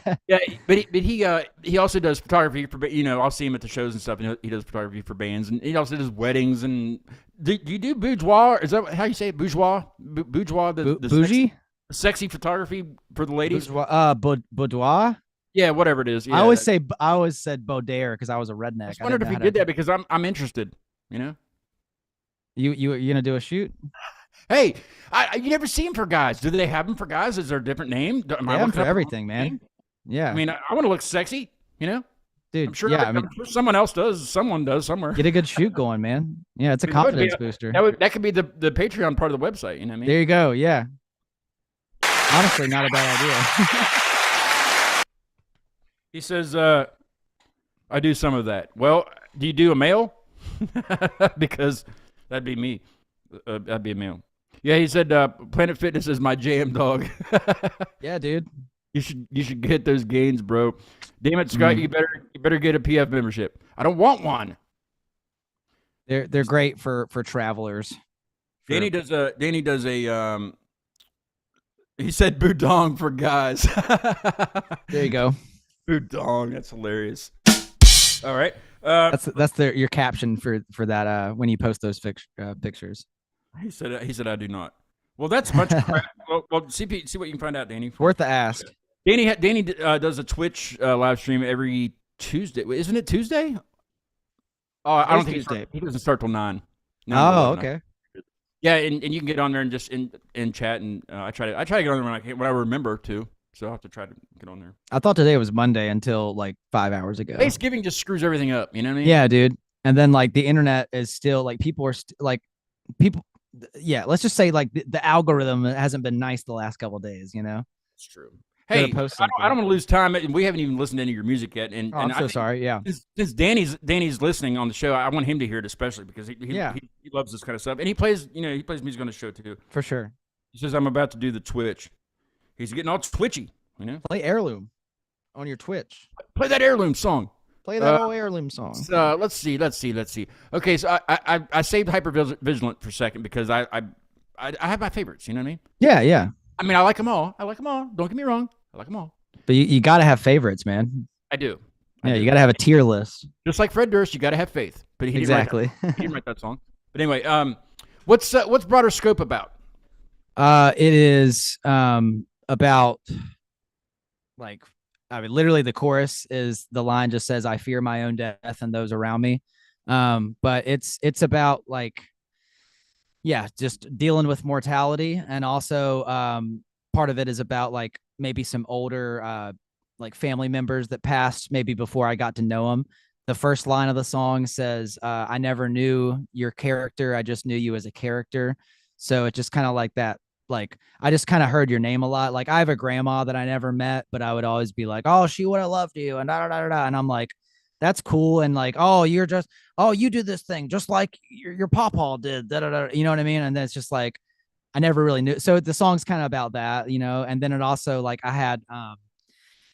But he also does photography for, you know, I'll see him at the shows and stuff. And he does photography for bands, and he also does weddings. And do you do bourgeois? Is that how you say it? Bourgeois, bourgeois, the Bougie. sexy photography for the ladies. Bourgeois, boudoir. Yeah, whatever it is. Yeah. I always said Baudet because I was a redneck. I just wondered if he did that because I'm interested. You know. You gonna do a shoot? Hey, you never see him for guys. Do they have him for guys? Is there a different name? Am I Yeah, looking for up the everything, wrong man. name? Yeah, I mean, I want to look sexy. You know. dude. I'm sure. yeah, I'm sure someone else does. Someone does somewhere. get a good shoot going, man. Yeah, it's a It would be confidence booster. That could be the Patreon part of the website. You know what I mean? There you go. Yeah. Honestly, not a bad idea. He says, I do some of that. Well, do you do a male? Because that'd be me. That'd be a male. Yeah, he said Planet Fitness is my jam, dog. Yeah, dude. You should get those gains, bro. Damn it, Scott, you better get a PF membership. I don't want one. They're great for travelers. Danny does a he said boudong for guys. There you go. Boudong, that's hilarious. All right. That's your caption for that when you post those pictures. He said I do not. Well, that's a bunch of crap. Well, see what you can find out, Danny. Worth the ask. Danny does a Twitch live stream every Tuesday. Isn't it Tuesday? Oh, I don't think Tuesday. he doesn't start till 9. Oh, okay. Yeah, and you can get on there and just in chat, and I try to get on there when I remember to. So I'll have to try to get on there. I thought today was Monday until like 5 hours ago. Thanksgiving just screws everything up. You know what I mean? Yeah, dude. And then like the internet is still like people are people. Yeah, let's just say like the algorithm hasn't been nice the last couple of days. You know. It's true. Hey, post I don't want to lose time, and we haven't even listened to any of your music yet. And, Oh, and I'm I so think sorry. Yeah. Since Danny's listening on the show, I want him to hear it especially because he loves this kind of stuff, and he plays music on the show too. For sure. He says I'm about to do the Twitch. He's getting all twitchy. You know, Play Heirloom on your Twitch. play that Heirloom song. Play that old Heirloom song. Let's see. Okay, so I saved Hypervigilant for a second because I have my favorites. You know what I mean? Yeah, yeah. I mean, I like them all. Don't get me wrong. I like them all. But you got to have favorites, man. I do. Yeah, you got to have a tier list. Just like Fred Durst, you got to have faith. But he Exactly. he didn't write that song. But anyway, what's Broader Scope about? It is about, like, I mean, literally the chorus is the line just says, "I fear my own death and those around me." But it's about, like, yeah, just dealing with mortality, and also part of it is about, like, maybe some older like family members that passed maybe before I got to know them. The first line of the song says, "I never knew your character. I just knew you as a character." So it's just kind of like that. Like, I just kind of heard your name a lot. Like, I have a grandma that I never met, but I would always be like, "Oh, she would have loved you," and da da da da. And I'm like, that's cool. And like, "Oh, you do this thing just like your pawpaw did." Da da da. You know what I mean? And then it's just like, I never really knew. So the song's kind of about that, you know. And then it also, like, I had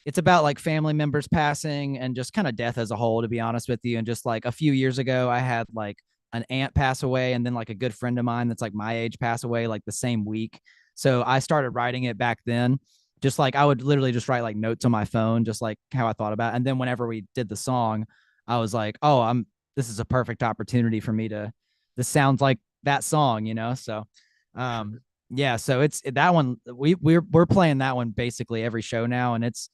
it's about, like, family members passing and just kind of death as a whole, to be honest with you. And just, like, a few years ago, I had, like, an aunt pass away, and then, like, a good friend of mine that's, like, my age pass away, like, the same week. So I started writing it back then. Just, like, I would literally just write, like, notes on my phone, just like how I thought about it. And then whenever we did the song, I was like, oh, this is a perfect opportunity for me this sounds like that song, you know? So, yeah, so it's that one. We're playing that one basically every show now. And it's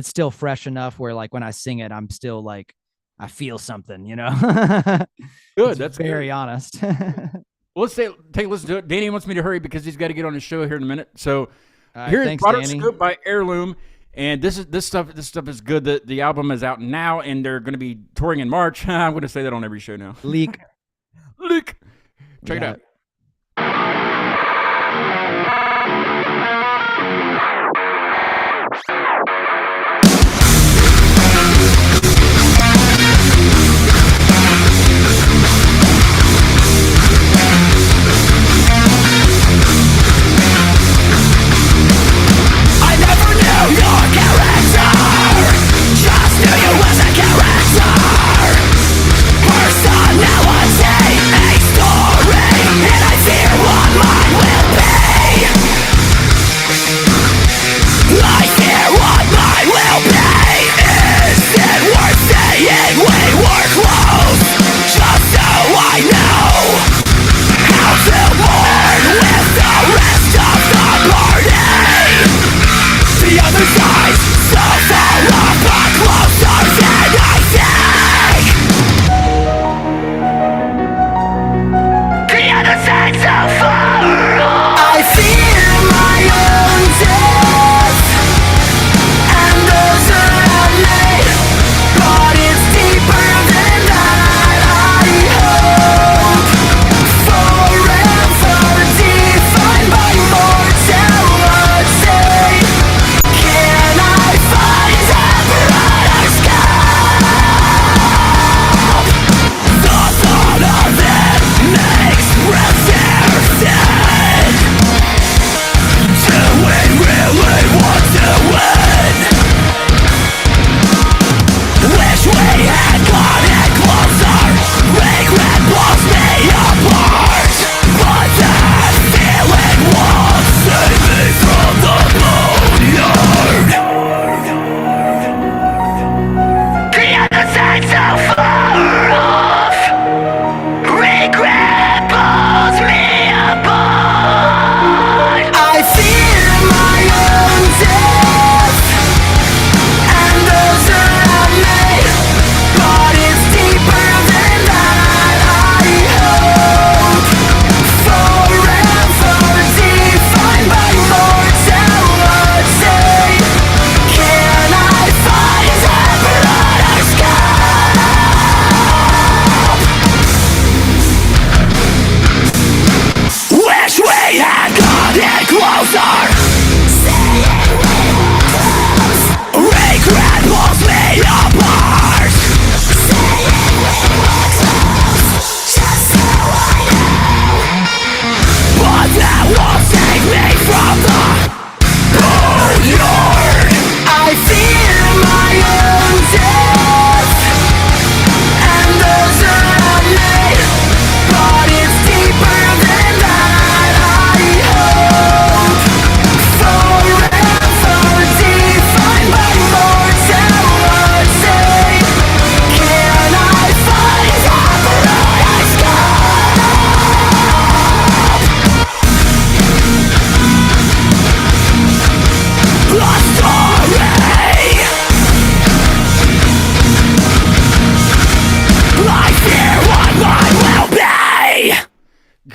still fresh enough where, like, when I sing it, I'm still like, I feel something, you know. Good. That's very good. honest. Well, let's take a listen to it. Danny wants me to hurry because he's got to get on his show here in a minute. So Right, here's thanks, Broader Danny. Scope by Heirloom, and this stuff is good. The album is out now, and they're going to be touring in March. I'm going to say that on every show now. Leak. Check it out. I never knew your character, just knew you as a character. Personality, a story.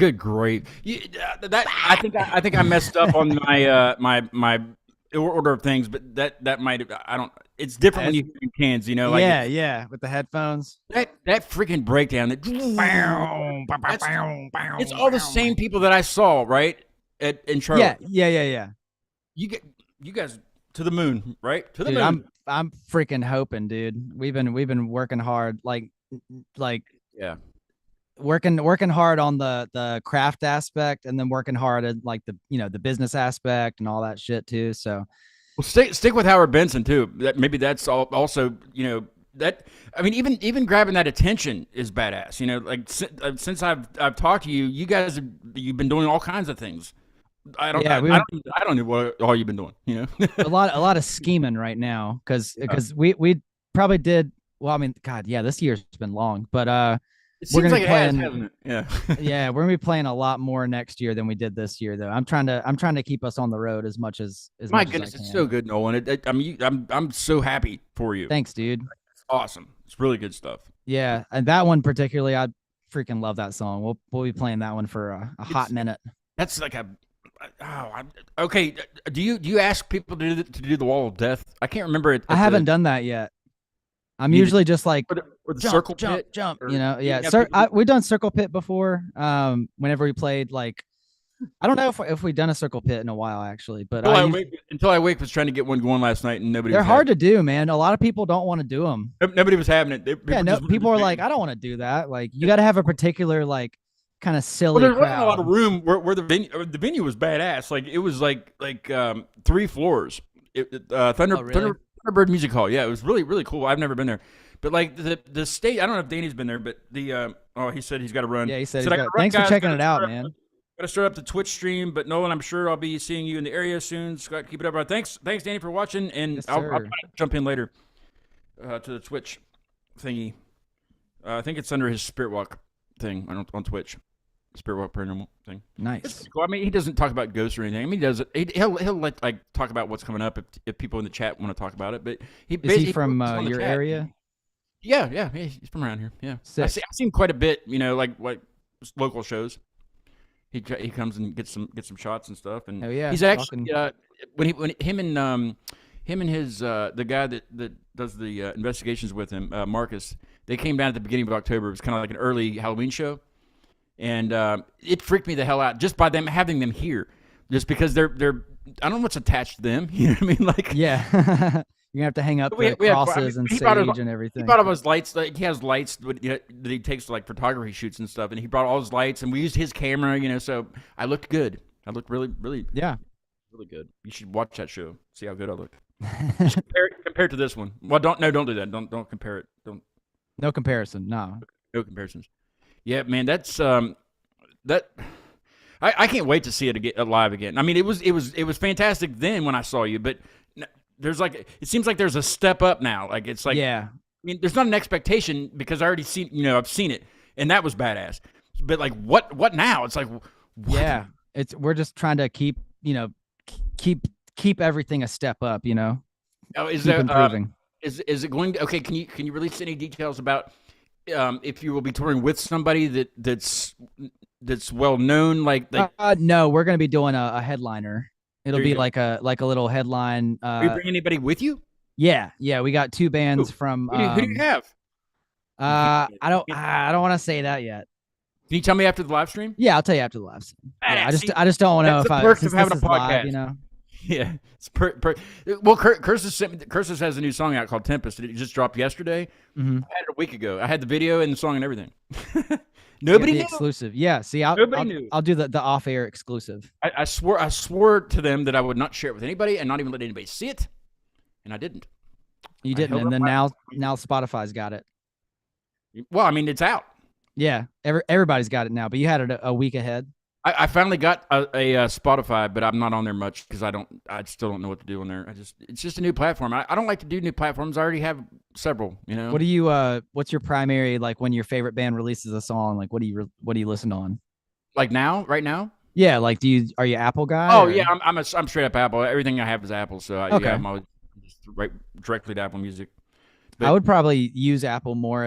Good grief! I think I messed up on my my order of things, but that might I don't. It's different when you hear in cans, you know. Like yeah, with the headphones. that freaking breakdown. It's all the same people that I saw right in Charlotte. Yeah. You guys to the moon, right? To the Dude, moon. I'm freaking hoping, dude. We've been working hard, like Yeah. working hard on the craft aspect, and then working hard at like the business aspect and all that shit too. So Well, stick with Howard Benson too. Maybe that's also that. I mean, even grabbing that attention is badass. You know, like since I've talked to you, you guys you've been doing all kinds of things. I don't know what all you've been doing. You know, a lot of scheming right now because we probably did well. I mean, God, yeah, this year's been long, but it we're seems gonna like be it has, playing. hasn't it? Yeah. Yeah, we're gonna be playing a lot more next year than we did this year, though. I'm trying to keep us on the road as much as My much goodness, as I it's can. so good, Nolan. I mean, I'm so happy for you. Thanks, dude. It's awesome. It's really good stuff. Yeah, and that one particularly, I freaking love that song. We'll be playing that one for a hot minute. That's like okay. Do you ask people to do the Wall of Death? I can't remember it. I haven't done that yet. I'm You usually just like or the jump, circle jump, pit, jump. or You know, do you yeah. have Sir, people we've done circle pit before. Whenever we played, like, I don't know if we've done a circle pit in a while actually, but Until I Wake was trying to get one going last night, and nobody. they're was hard to do, man. A lot of people don't want to do them. Nobody was having it. People are like, I don't want to do that. Like, you got to have a particular like kind of silly. Well, there wasn't crowd. a lot of room where the venue was badass. Like it was like 3 floors. Thunderbird Music Hall. Yeah, it was really really cool. I've never been there, but like the stage. I don't know if Danny's been there, but he said he's got to run. Yeah, he said. I gotta run, Thanks for guys. checking Gotta it out, start man. Got to start up the Twitch stream, but Nolan, I'm sure I'll be seeing you in the area soon. Scott, keep it up. Thanks, Danny, for watching, and Yes, I'll sir. jump in later to the Twitch thingy. I think it's under his Spirit Walk thing on Twitch. Spirit Walk Paranormal thing. Nice. Cool. I mean, he doesn't talk about ghosts or anything. I mean, he does it. He'll like talk about what's coming up if people in the chat want to talk about it. But Is he from your area? Yeah, he's from around here. Yeah, Sick. I've seen quite a bit. You know, like local shows. He comes and gets some shots and stuff. And Oh yeah. he's actually when him and his the guy that does the investigations with him, Marcus. They came down at the beginning of October. It was kind of like an early Halloween show. And it freaked me the hell out just by them having them here, just because they're I don't know what's attached to them. You know what I mean? Like Yeah. You're gonna have to hang up the crosses and sage and everything. He brought all his lights. Like, he has lights that he takes to like photography shoots and stuff. And he brought all his lights, and we used his camera. You know, so I looked good. I looked really really good. You should watch that show. See how good I look. compare it to this one. Well, don't do that. Don't compare it. No comparison. No comparisons. Yeah, man, that's that. I can't wait to see it live again. I mean, it was fantastic then when I saw you, but there's like it seems like there's a step up now. Like it's like yeah. I mean, there's not an expectation because I already I've seen it, and that was badass. But like, what now? It's like, what? Yeah. We're just trying to keep everything a step up. You know. Oh, is Keep there improving. is it going to, okay? Can you release any details about if you will be touring with somebody that's well known? Like no, we're gonna be doing a headliner. It'll There you be go. like a little headline. Are you bringing anybody with you? Yeah. We got 2 bands from. Who do you have? I don't want to say that yet. Can you tell me after the live stream? Yeah, I'll tell you after the live stream. Yeah, See, I just don't want to know that's if the I perks since of having this a is live, podcast. you know. Yeah, it's well. Curses has a new song out called Tempest. It just dropped yesterday. Mm-hmm. I had it a week ago. I had the video and the song and everything. Nobody the knew. exclusive. Yeah, see, Nobody knew. I'll do the off-air exclusive. I swore to them that I would not share it with anybody and not even let anybody see it, and I didn't. You didn't, held and up then my- now Spotify's got it. Well, I mean, it's out. Yeah, everybody's got it now, but you had it a week ahead. I finally got a Spotify, but I'm not on there much because I still don't know what to do on there. It's just a new platform. I don't like to do new platforms. I already have several. You know. What do you what's your primary, like, when your favorite band releases a song? Like, what do you listen on? Like right now? Yeah, like, are you Apple guy? Oh or- yeah, I'm straight up Apple. Everything I have is Apple, so Okay. yeah, I'm always just right directly to Apple Music. I would probably use Apple more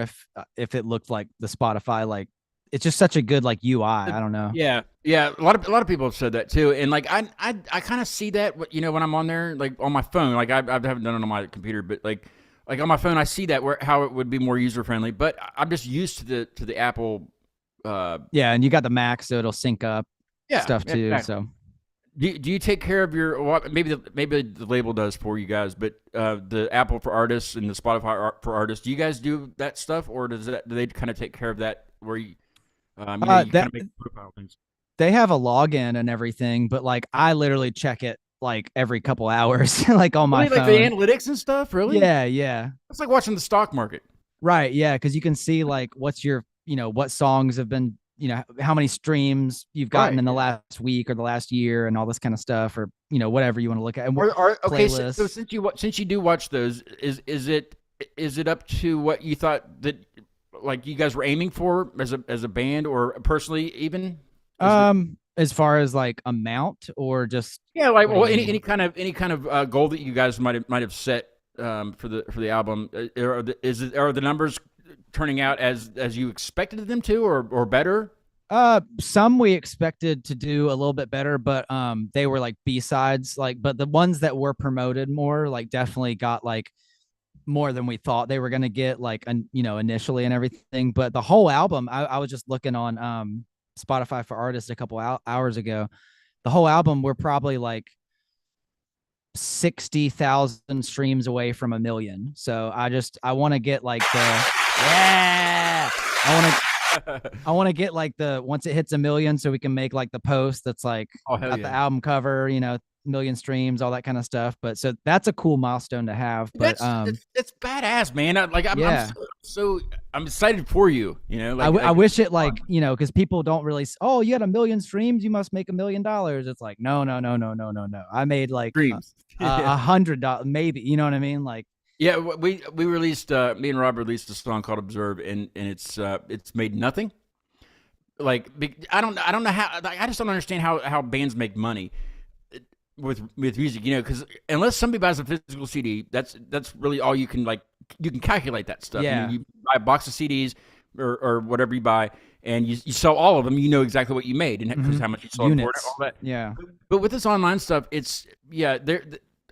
if it looked like the Spotify like it's just such a good like UI. I don't know. Yeah, yeah. A lot of people have said that too, and like I kind of see that, you know, when I'm on there, like on my phone. Like I haven't done it on my computer, but like on my phone, I see that how it would be more user friendly. But I'm just used to the Apple. Yeah, and you got the Mac, so it'll sync up stuff too. Exactly. So do you take care of your, well, maybe the label does for you guys, but the Apple for Artists and the Spotify for Artists, do you guys do that stuff, or do they kind of take care of that where you kind of make profile things? They have a login and everything, but like I literally check it like every couple hours, like on my phone. Like the analytics and stuff, really? Yeah. It's like watching the stock market. Right, yeah, because you can see like what's your, you know, what songs have been, you know, how many streams you've gotten in the last week or the last year and all this kind of stuff, or, you know, whatever you want to look at. And okay, so since you do watch those, is it up to what you thought that like you guys were aiming for as a band or personally even? As far as like amount or just like any kind of goal that you guys might have set for the album, are the numbers turning out as you expected them to, or better? Some we expected to do a little bit better, but they were like B-sides, like, but the ones that were promoted more, like, definitely got like more than we thought they were going to get, like, you know, initially and everything. But the whole album, I was just looking on Spotify for Artists a couple hours ago. The whole album, we're probably like 60,000 streams away from 1 million. So I want to get like I want to get like once it hits 1 million, so we can make like the post that's like the album cover, you know, 1 million streams, all that kind of stuff. But so that's a cool milestone to have. But it's badass, man. I'm excited for you. You know, I wish it, like, you know, because people don't really. Oh, you had 1 million streams, you must make $1 million. It's like no. I made like $100, maybe. You know what I mean? Like. Yeah, we released, me and Rob released a song called "Observe," and it's made nothing. Like, I don't know how. I just don't understand how bands make money with music. You know, because unless somebody buys a physical CD, that's really all you can, like. You can calculate that stuff. Yeah. I mean, you buy a box of CDs or whatever you buy, and you sell all of them. You know exactly what you made and because how much you sold for it, all that. Yeah. But with this online stuff, it's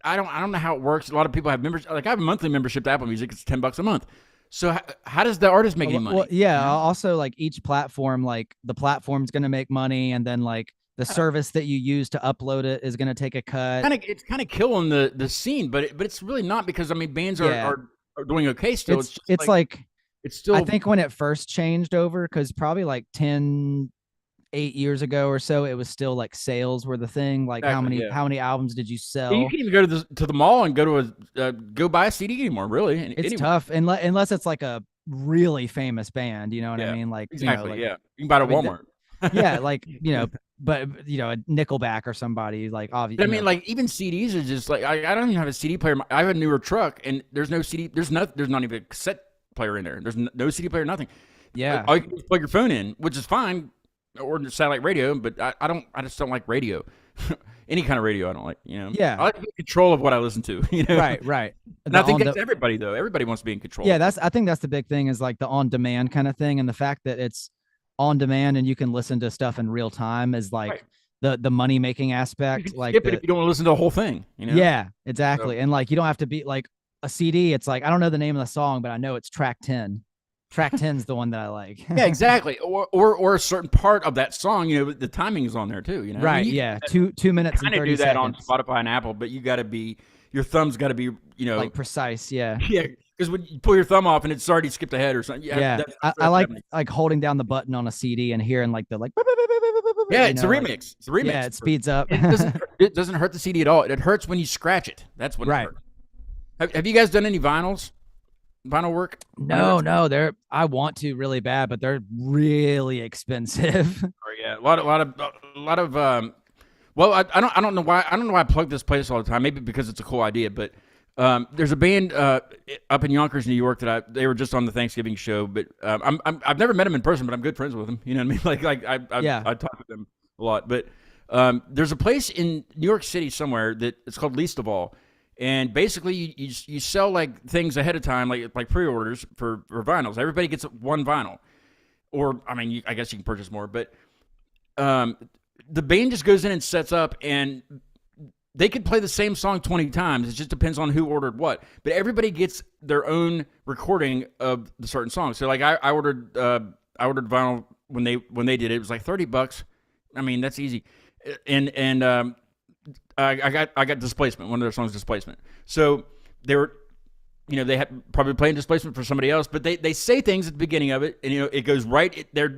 I don't know how it works. A lot of people have members. Like I have a monthly membership to Apple Music. It's $10 a month. So how does the artist make any money? Well, yeah. Also, like each platform, like the platform's going to make money, and then like the service that you use to upload it is going to take a cut. It's kind of killing the scene, but it's really not, because I mean bands are doing okay still. It's like it's still. I think when it first changed over, because probably like 8 years ago or so, it was still like sales were the thing. Like exactly, how many albums did you sell? You can't even go to the mall and go buy a CD anymore. Really, it's tough unless it's like a really famous band. You know what I mean? Like exactly, you know, like, you can buy it at Walmart. Yeah, like, you know, but you know, a Nickelback or somebody, like, obviously. I mean, like even CDs are just like I don't even have a CD player. I have a newer truck, and there's no CD. There's not even a cassette player in there. There's no CD player, nothing. Yeah, all you can do is plug your phone in, which is fine. Or satellite radio, but I just don't like radio. Any kind of radio I don't like, you know. Yeah, I like to be in control of what I listen to, you know. Right. And I think that's everybody though. Everybody wants to be in control. Yeah, I think that's the big thing, is like the on demand kind of thing, and the fact that it's on demand and you can listen to stuff in real time is like the money making aspect. You can like skip it if you don't want to listen to the whole thing, you know. Yeah, exactly. So, and like you don't have to be like a CD. It's like I don't know the name of the song, but I know it's track 10. Track 10's the one that I like. Yeah, exactly. Or a certain part of that song, you know, the timing is on there too, you know. Right, I mean, yeah. 2 minutes and 30 seconds. Do that on Spotify and Apple, but you got to be, your thumb's got to be, you know, like precise, yeah. Yeah, because when you pull your thumb off and it's already skipped ahead or something. Yeah. I like holding down the button on a CD and hearing like the like. Yeah, it's a remix. Like, it's a remix. Yeah, it speeds up. It doesn't hurt the CD at all. It hurts when you scratch it. That's what it hurts. Have you guys done any vinyl work? No, I want to really bad, but they're really expensive. Oh yeah, a lot of well, I don't know why I plug this place all the time. Maybe because it's a cool idea, but there's a band up in Yonkers, New York they were just on the Thanksgiving show, but I've never met them in person, but I'm good friends with them. You know what I mean? Like I talk with them a lot, but there's a place in New York City somewhere that it's called Least of All. And basically, you sell like things ahead of time, like pre-orders for vinyls. Everybody gets one vinyl. or I mean, I guess you can purchase more, but the band just goes in and sets up, and they could play the same song 20 times. It just depends on who ordered what. But everybody gets their own recording of the certain song. So like I ordered vinyl when they did it. It was like $30. I mean, that's easy. And I got Displacement, one of their songs, Displacement. So they were, they had probably playing Displacement for somebody else, but they say things at the beginning of it, and it goes right. They're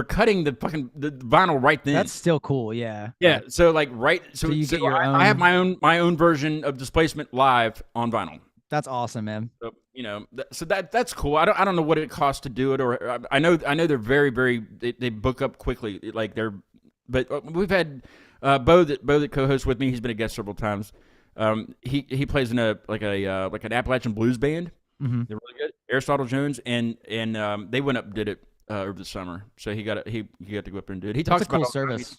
cutting the vinyl right then. That's still cool. Yeah. Yeah. So like right. So you get your I have my own version of Displacement live on vinyl. That's awesome, man. So that's cool. I don't know what it costs to do it, or I know they're very they book up quickly. Like but we've had Bo that co-hosts with me. He's been a guest several times. He plays in like an Appalachian blues band. Mm-hmm. They're really good. Aristotle Jones and they went up and did it over the summer. So he got to go up and do it. He talks That's a cool about service.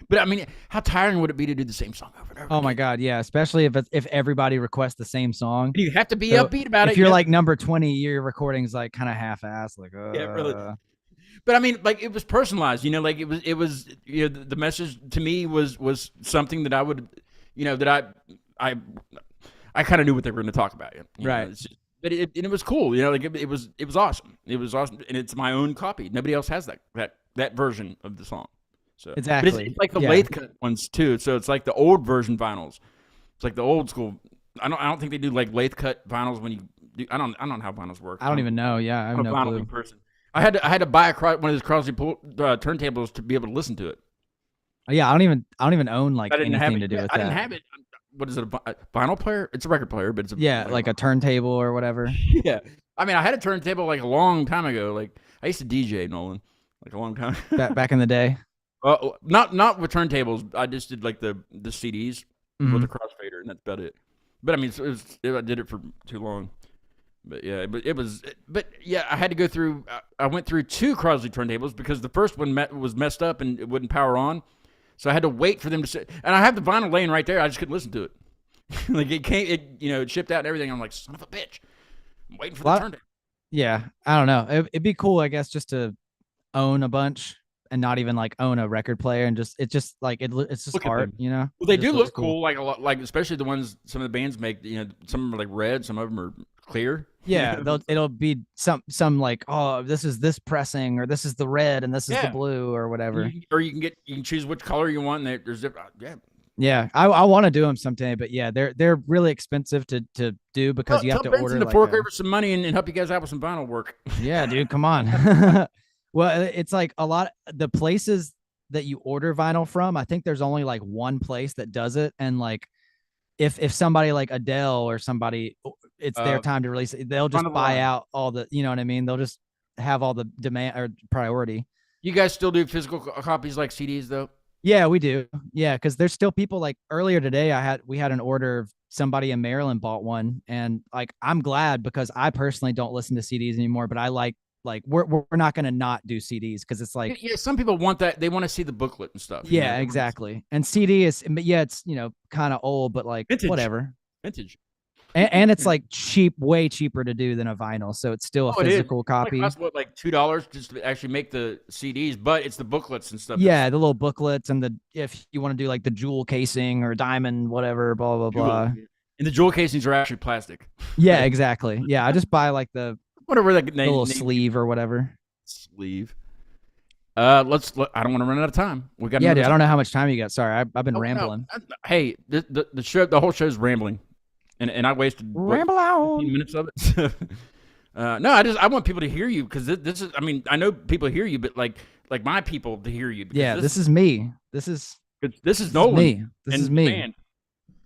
But I mean, how tiring would it be to do the same song over and over? Oh my God, yeah. Especially if everybody requests the same song. You have to be upbeat about it. If you're like number 20, your recording's like kind of half-assed, like yeah, really. But I mean, like it was personalized. Like it was the message to me was something that I would that I kind of knew what they were going to talk about. Right. But it was cool. Like it was awesome. It was awesome, and it's my own copy. Nobody else has that version of the song. So exactly, but it's like the lathe cut ones too. So it's like the old version vinyls. It's like the old school. I don't think they do like lathe cut vinyls when you do. I don't know how vinyls work. I don't even know. Yeah, I have no clue. Person. I had to buy one of those Crosley turntables to be able to listen to it. Yeah, I don't even own like anything to do with that. I didn't have it. What is it? A vinyl player? It's a record player, but it's like a turntable or whatever. Yeah, I mean, I had a turntable like a long time ago. Like I used to DJ, Nolan, like a long time back in the day. Not with turntables. I just did like the CDs with the crossfader, and that's about it. But I mean, I did it for too long. But yeah, I had to go through. I went through 2 Crosley turntables because the first one was messed up and it wouldn't power on. So I had to wait for them to sit. And I have the vinyl laying right there. I just couldn't listen to it. Like it came, it shipped out and everything. I'm like, son of a bitch. I'm waiting for the turntable. Yeah, I don't know. It'd be cool, I guess, just to own a bunch and not even like own a record player and it's just Look art, Well, they do look cool. Like a lot, like especially the ones some of the bands make. Some of them are like red, some of them are clear. Yeah, it'll be some like, oh, this is this pressing, or this is the red and this is the blue, or whatever. Or you can choose which color you want. And there's different. Yeah, I want to do them someday, but yeah, they're really expensive to do because you have to order. To fork over some money and help you guys out with some vinyl work. Yeah, dude, come on. Well, it's like a lot. The places that you order vinyl from, I think there's only like one place that does it, and like if somebody like Adele or somebody, it's their time to release it, they'll just buy out all the, you know what I mean? They'll just have all the demand or priority. You guys still do physical copies like CDs though? Yeah, we do. Yeah, because there's still people like earlier today. We had an order of somebody in Maryland bought one, and like I'm glad because I personally don't listen to CDs anymore, but I like we're not gonna not do CDs because it's like some people want that, they want to see the booklet and stuff. Yeah, exactly. And CD is it's kind of old, but like vintage. Whatever. Vintage. And it's like way cheaper to do than a vinyl, so it's still a physical copy. It costs like $2 just to actually make the CDs, but it's the booklets and stuff. Yeah, the little booklets and if you want to do like the jewel casing or diamond, whatever, blah blah blah. And the jewel casings are actually plastic. Yeah, exactly. Yeah, I just buy like the whatever that little sleeve or whatever. Sleeve. I don't want to run out of time. We got. Yeah, dude. I don't know how much time you got. Sorry, I've been rambling. No. Hey, the whole show's rambling, and I wasted 15 minutes of it. No, I want people to hear you because this is. I mean, I know people hear you, but like my people to hear you. Yeah, this is me. This is Nolan. Me. This is me. Band.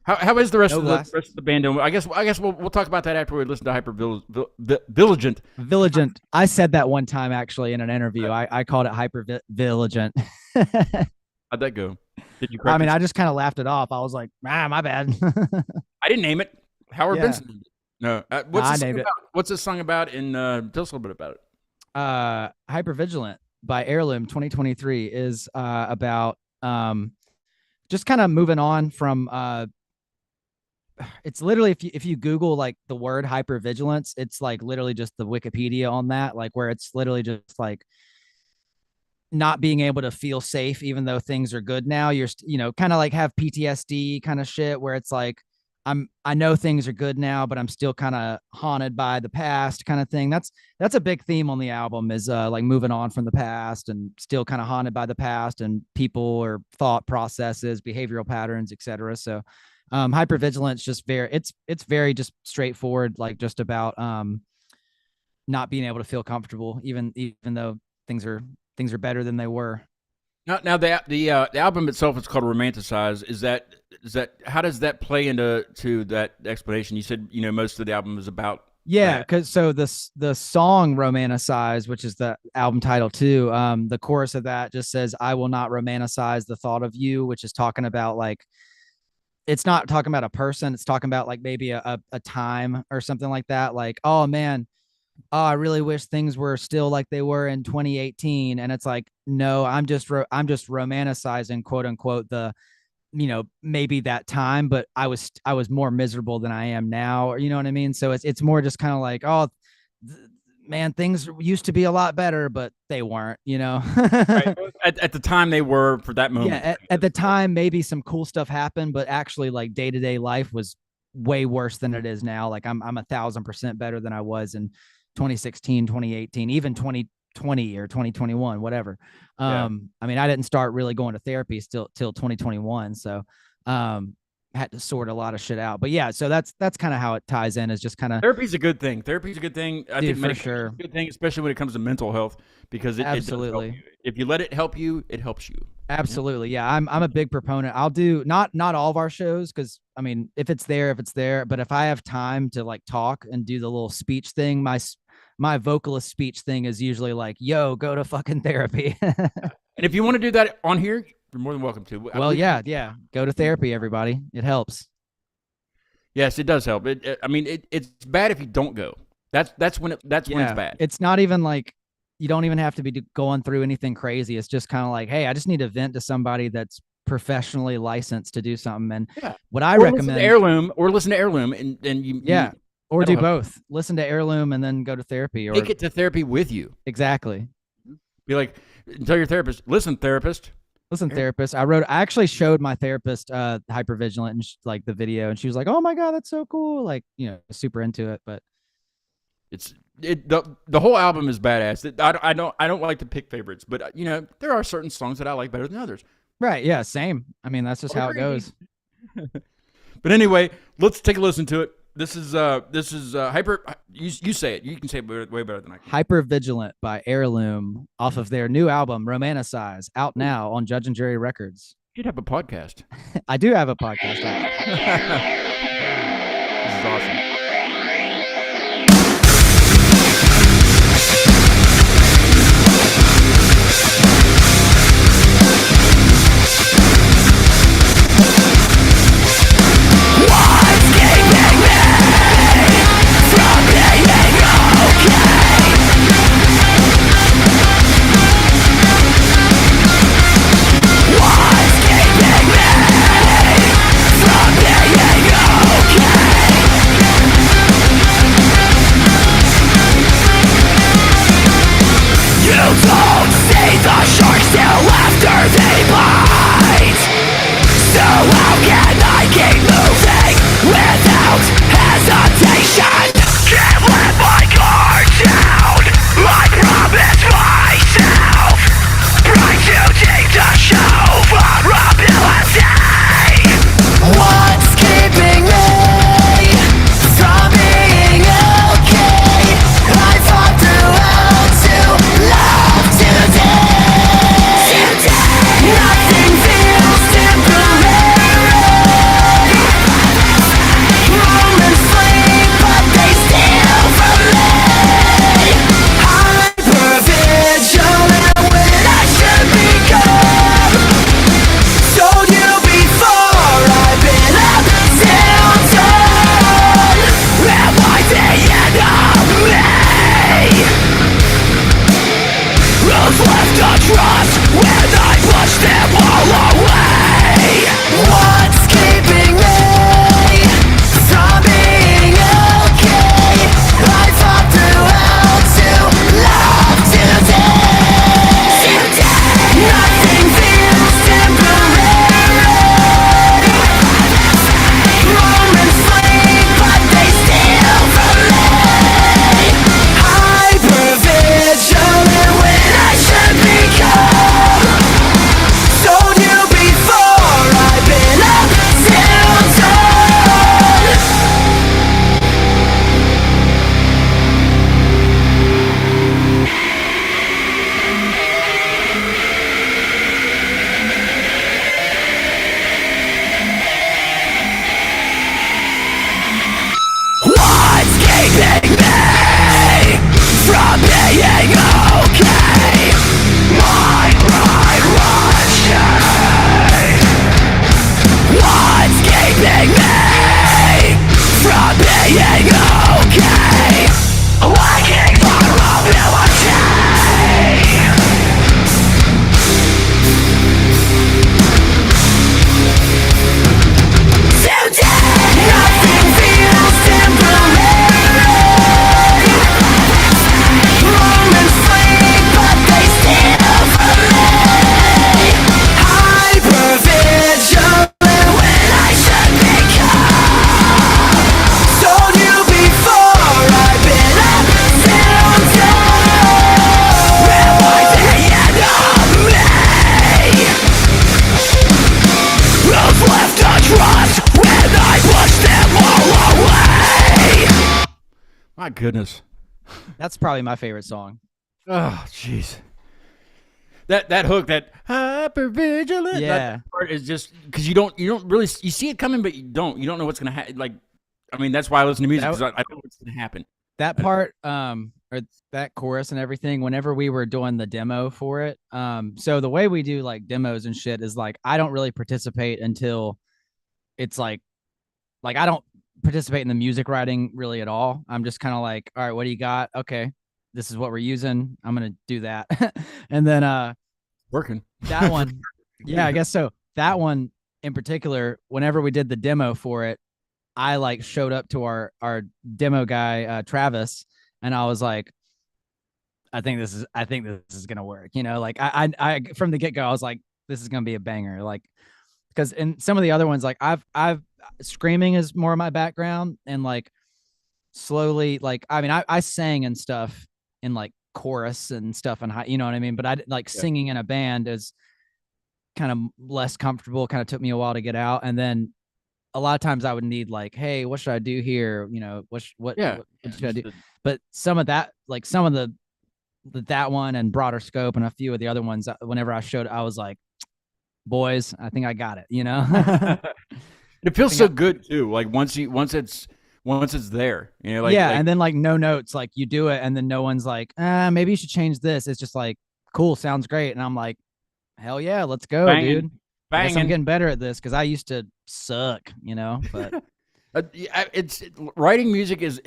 How is the rest of the band doing? I guess we'll talk about that after we listen to Hyper Vigilant. Vigilant. I said that one time actually in an interview. I called it Hyper Vigilant. How'd that go? Did you? I mean, I just kind of laughed it off. I was like, my bad. I didn't name it. Howard Benson named it. No, what's this song about? And tell us a little bit about it. Hyper Vigilant by Heirloom 2023 is about just kind of moving on from it's literally if you Google like the word hypervigilance, it's like literally just the Wikipedia on that, like where it's literally just like not being able to feel safe, even though things are good now. You're, kind of like have PTSD kind of shit where it's like, I know things are good now, but I'm still kind of haunted by the past kind of thing. That's a big theme on the album is like moving on from the past and still kind of haunted by the past and people or thought processes, behavioral patterns, etc. So hypervigilance just it's very just straightforward, like just about not being able to feel comfortable, even though things are better than they were. Now the album itself is called Romanticize. Is that how does that play into that explanation? You said most of the album is about because so the song Romanticize, which is the album title too, the chorus of that just says, "I will not romanticize the thought of you," which is talking about like, it's not talking about a person, it's talking about like maybe a time or something like that. Like, oh man, I really wish things were still like they were in 2018. And it's like, no, I'm just romanticizing, quote unquote, the, maybe that time, but I was more miserable than I am now. Or, you know what I mean? So it's more just kind of like, oh man, things used to be a lot better, but they weren't, Right. At the time they were for that moment. Yeah. At the time, maybe some cool stuff happened, but actually like day-to-day life was way worse than it is now. Like I'm 1,000% better than I was in 2016, 2018, even 2020 or 2021, whatever. I mean, I didn't start really going to therapy till 2021. So, had to sort a lot of shit out, but yeah, so that's kind of how it ties in, is just kind of therapy's a good thing. I think for sure. It's a good thing, especially when it comes to mental health, because absolutely. It if you let it help you, it helps you. Absolutely. Yeah. I'm a big proponent. I'll do not all of our shows, because I mean, if it's there, but if I have time to like talk and do the little speech thing, my vocalist speech thing is usually like, yo, go to fucking therapy. And if you want to do that on here, you're more than welcome to. Well, yeah. Go to therapy, everybody. It helps. Yes, it does help. It's bad if you don't go. That's when it's bad. It's not even like, you don't even have to be going through anything crazy. It's just kind of like, hey, I just need to vent to somebody that's professionally licensed to do something. And what I recommend, listen to Heirloom, and you or do both. Listen to Heirloom and then go to therapy, or take it to therapy with you. Exactly. Be like, tell your therapist, listen, therapist. I actually showed my therapist Hypervigilant and like the video, and she was like, "Oh my god, that's so cool!" Like, super into it. But the whole album is badass. I don't like to pick favorites, but there are certain songs that I like better than others. Right? Yeah, same. I mean, that's just how it goes. But anyway, let's take a listen to it. This is Hyper. You say it. You can say it way better than I can. Hypervigilant by Heirloom, off of their new album Romanticize, out now on Judge and Jury Records. You'd have a podcast. I do have a podcast. This is awesome. From being okay. My goodness. That's probably my favorite song. Oh, jeez. That hook, that hyper vigilant, Yeah. that part is just because you don't really you see it coming, but you don't know what's gonna happen. Like, I mean, that's why I listen to music because I know what's gonna happen. That part, or that chorus and everything, whenever we were doing the demo for it, so the way we do like demos and shit is like I don't really participate until it's like I don't participate in the music writing really at all. I'm just kind of like, all right, what do you got? Okay, this is what we're using. I'm gonna do that. And then Working. that one, yeah, I guess so. That one in particular, whenever we did the demo for it, I like showed up to our demo guy, Travis, and I was like, I think this is gonna work. You know, like I from the get go, I was like, this is gonna be a banger. Like, because in some of the other ones, like I've screaming is more of my background, and like slowly, like I mean, I sang and stuff in like chorus and stuff and you know what I mean. But I like singing in a band is kind of less comfortable. Kind of took me a while to get out, and then a lot of times I would need like, hey, what should I do here? You know, what should I do? But some of that, like some of that one and Broader Scope and a few of the other ones, whenever I showed, I was like, boys, I think I got it, you know? It feels so good too. Like once it's there, you know, like, yeah. And then like no notes, like you do it and then no one's like, maybe you should change this. It's just like, cool, sounds great. And I'm like, hell yeah, let's go, dude. I guess I'm getting better at this because I used to suck, you know. But it's writing music is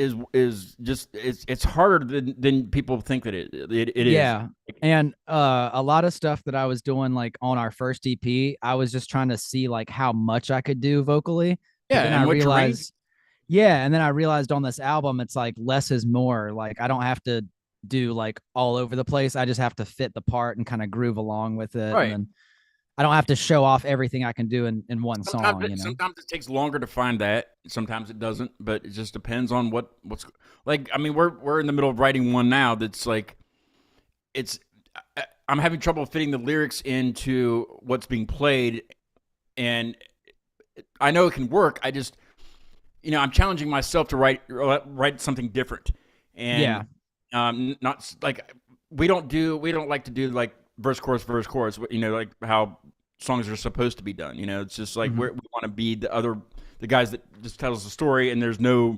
just it's harder than people think that it is. Yeah, and a lot of stuff that I was doing like on our first EP, I was just trying to see like how much I could do vocally. Yeah, and I realized, and then I realized on this album, it's like less is more. Like I don't have to do like all over the place. I just have to fit the part and kind of groove along with it. Right. And I don't have to show off everything I can do in one song. You know? Sometimes it takes longer to find that. Sometimes it doesn't, but it just depends on what's like. I mean, we're in the middle of writing one now that's like, I'm having trouble fitting the lyrics into what's being played, and I know it can work. I just, I'm challenging myself to write something different, and not like we don't like to do like verse chorus, like how songs are supposed to be done. It's just like we want to be the guys that just tells the story, and there's no,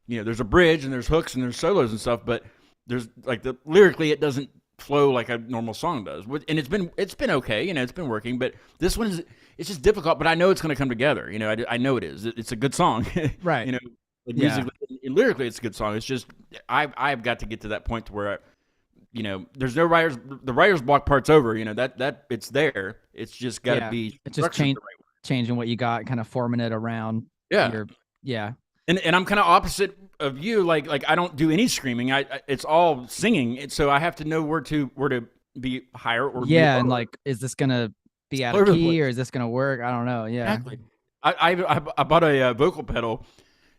there's a bridge and there's hooks and there's solos and stuff, but there's like lyrically it doesn't flow like a normal song does. And it's been okay, it's been working, but this one it's just difficult, but I know it's going to come together. I know it is. It's a good song. Right. Like musically and lyrically it's a good song. It's just I've got to get to that point to where there's no the writer's block part's over, that it's there. It's just got to be it's just changing what you got, kind of forming it around. And I'm kind of opposite of you. Like I don't do any screaming. It's all singing. So I have to know where to be higher or and like, is this gonna be out of key or is this gonna work? I don't know. Yeah, exactly. I bought a vocal pedal,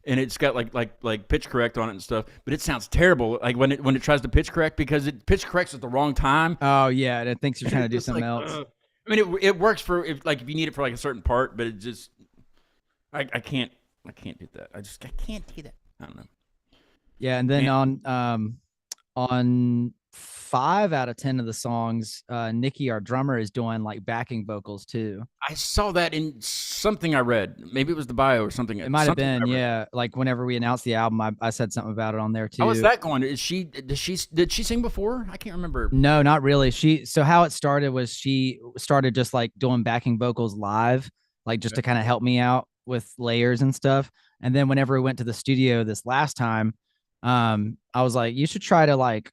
and it's got like pitch correct on it and stuff, but it sounds terrible. Like when it tries to pitch correct, because it pitch corrects at the wrong time. Oh yeah, and it thinks you're trying to do something else. I mean, it works for if you need it for like a certain part, but it just I can't do that. I can't do that. I don't know. Yeah, and then on 5 out of 10 of the songs, Nikki, our drummer, is doing like backing vocals too. I saw that in something I read. Maybe it was the bio or something. It might have been, yeah. Like whenever we announced the album, I said something about it on there too. How is that going? Did she sing before? I can't remember. No, not really. So how it started was she started just like doing backing vocals live, like just to kind of help me out with layers and stuff. And then whenever we went to the studio this last time, I was like, you should try to like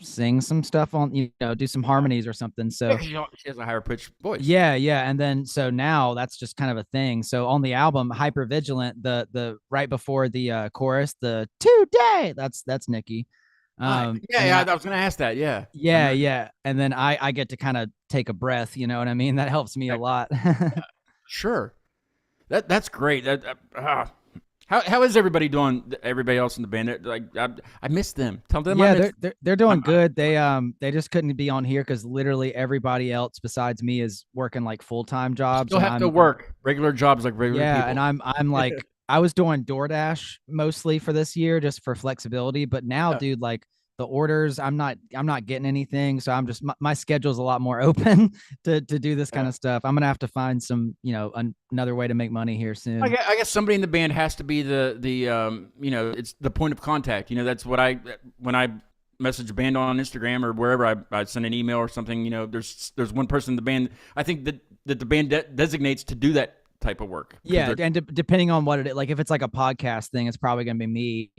sing some stuff on, do some harmonies or something. So she has a higher pitched voice. Yeah. And then so now that's just kind of a thing. So on the album Hypervigilant, the right before the chorus, the today, that's Nikki. I was gonna ask that. Yeah. And then I get to kind of take a breath, you know what I mean? That helps me a lot. Sure. That's great. How is everybody doing? Everybody else in the band? Like I miss them. Tell them. Yeah, they're doing good. They just couldn't be on here because literally everybody else besides me is working like full-time jobs. Still have to work regular jobs like regular people. Yeah, and I'm like I was doing DoorDash mostly for this year just for flexibility, but now, dude, like the orders, I'm not getting anything, so I'm just my schedule's a lot more open to do this kind of stuff. I'm gonna have to find some, another way to make money here soon. I guess somebody in the band has to be the it's the point of contact. That's what when I message a band on Instagram or wherever I send an email or something. There's one person in the band I think that the band designates to do that type of work. Yeah, and depending on what it is, like if it's like a podcast thing, it's probably gonna be me.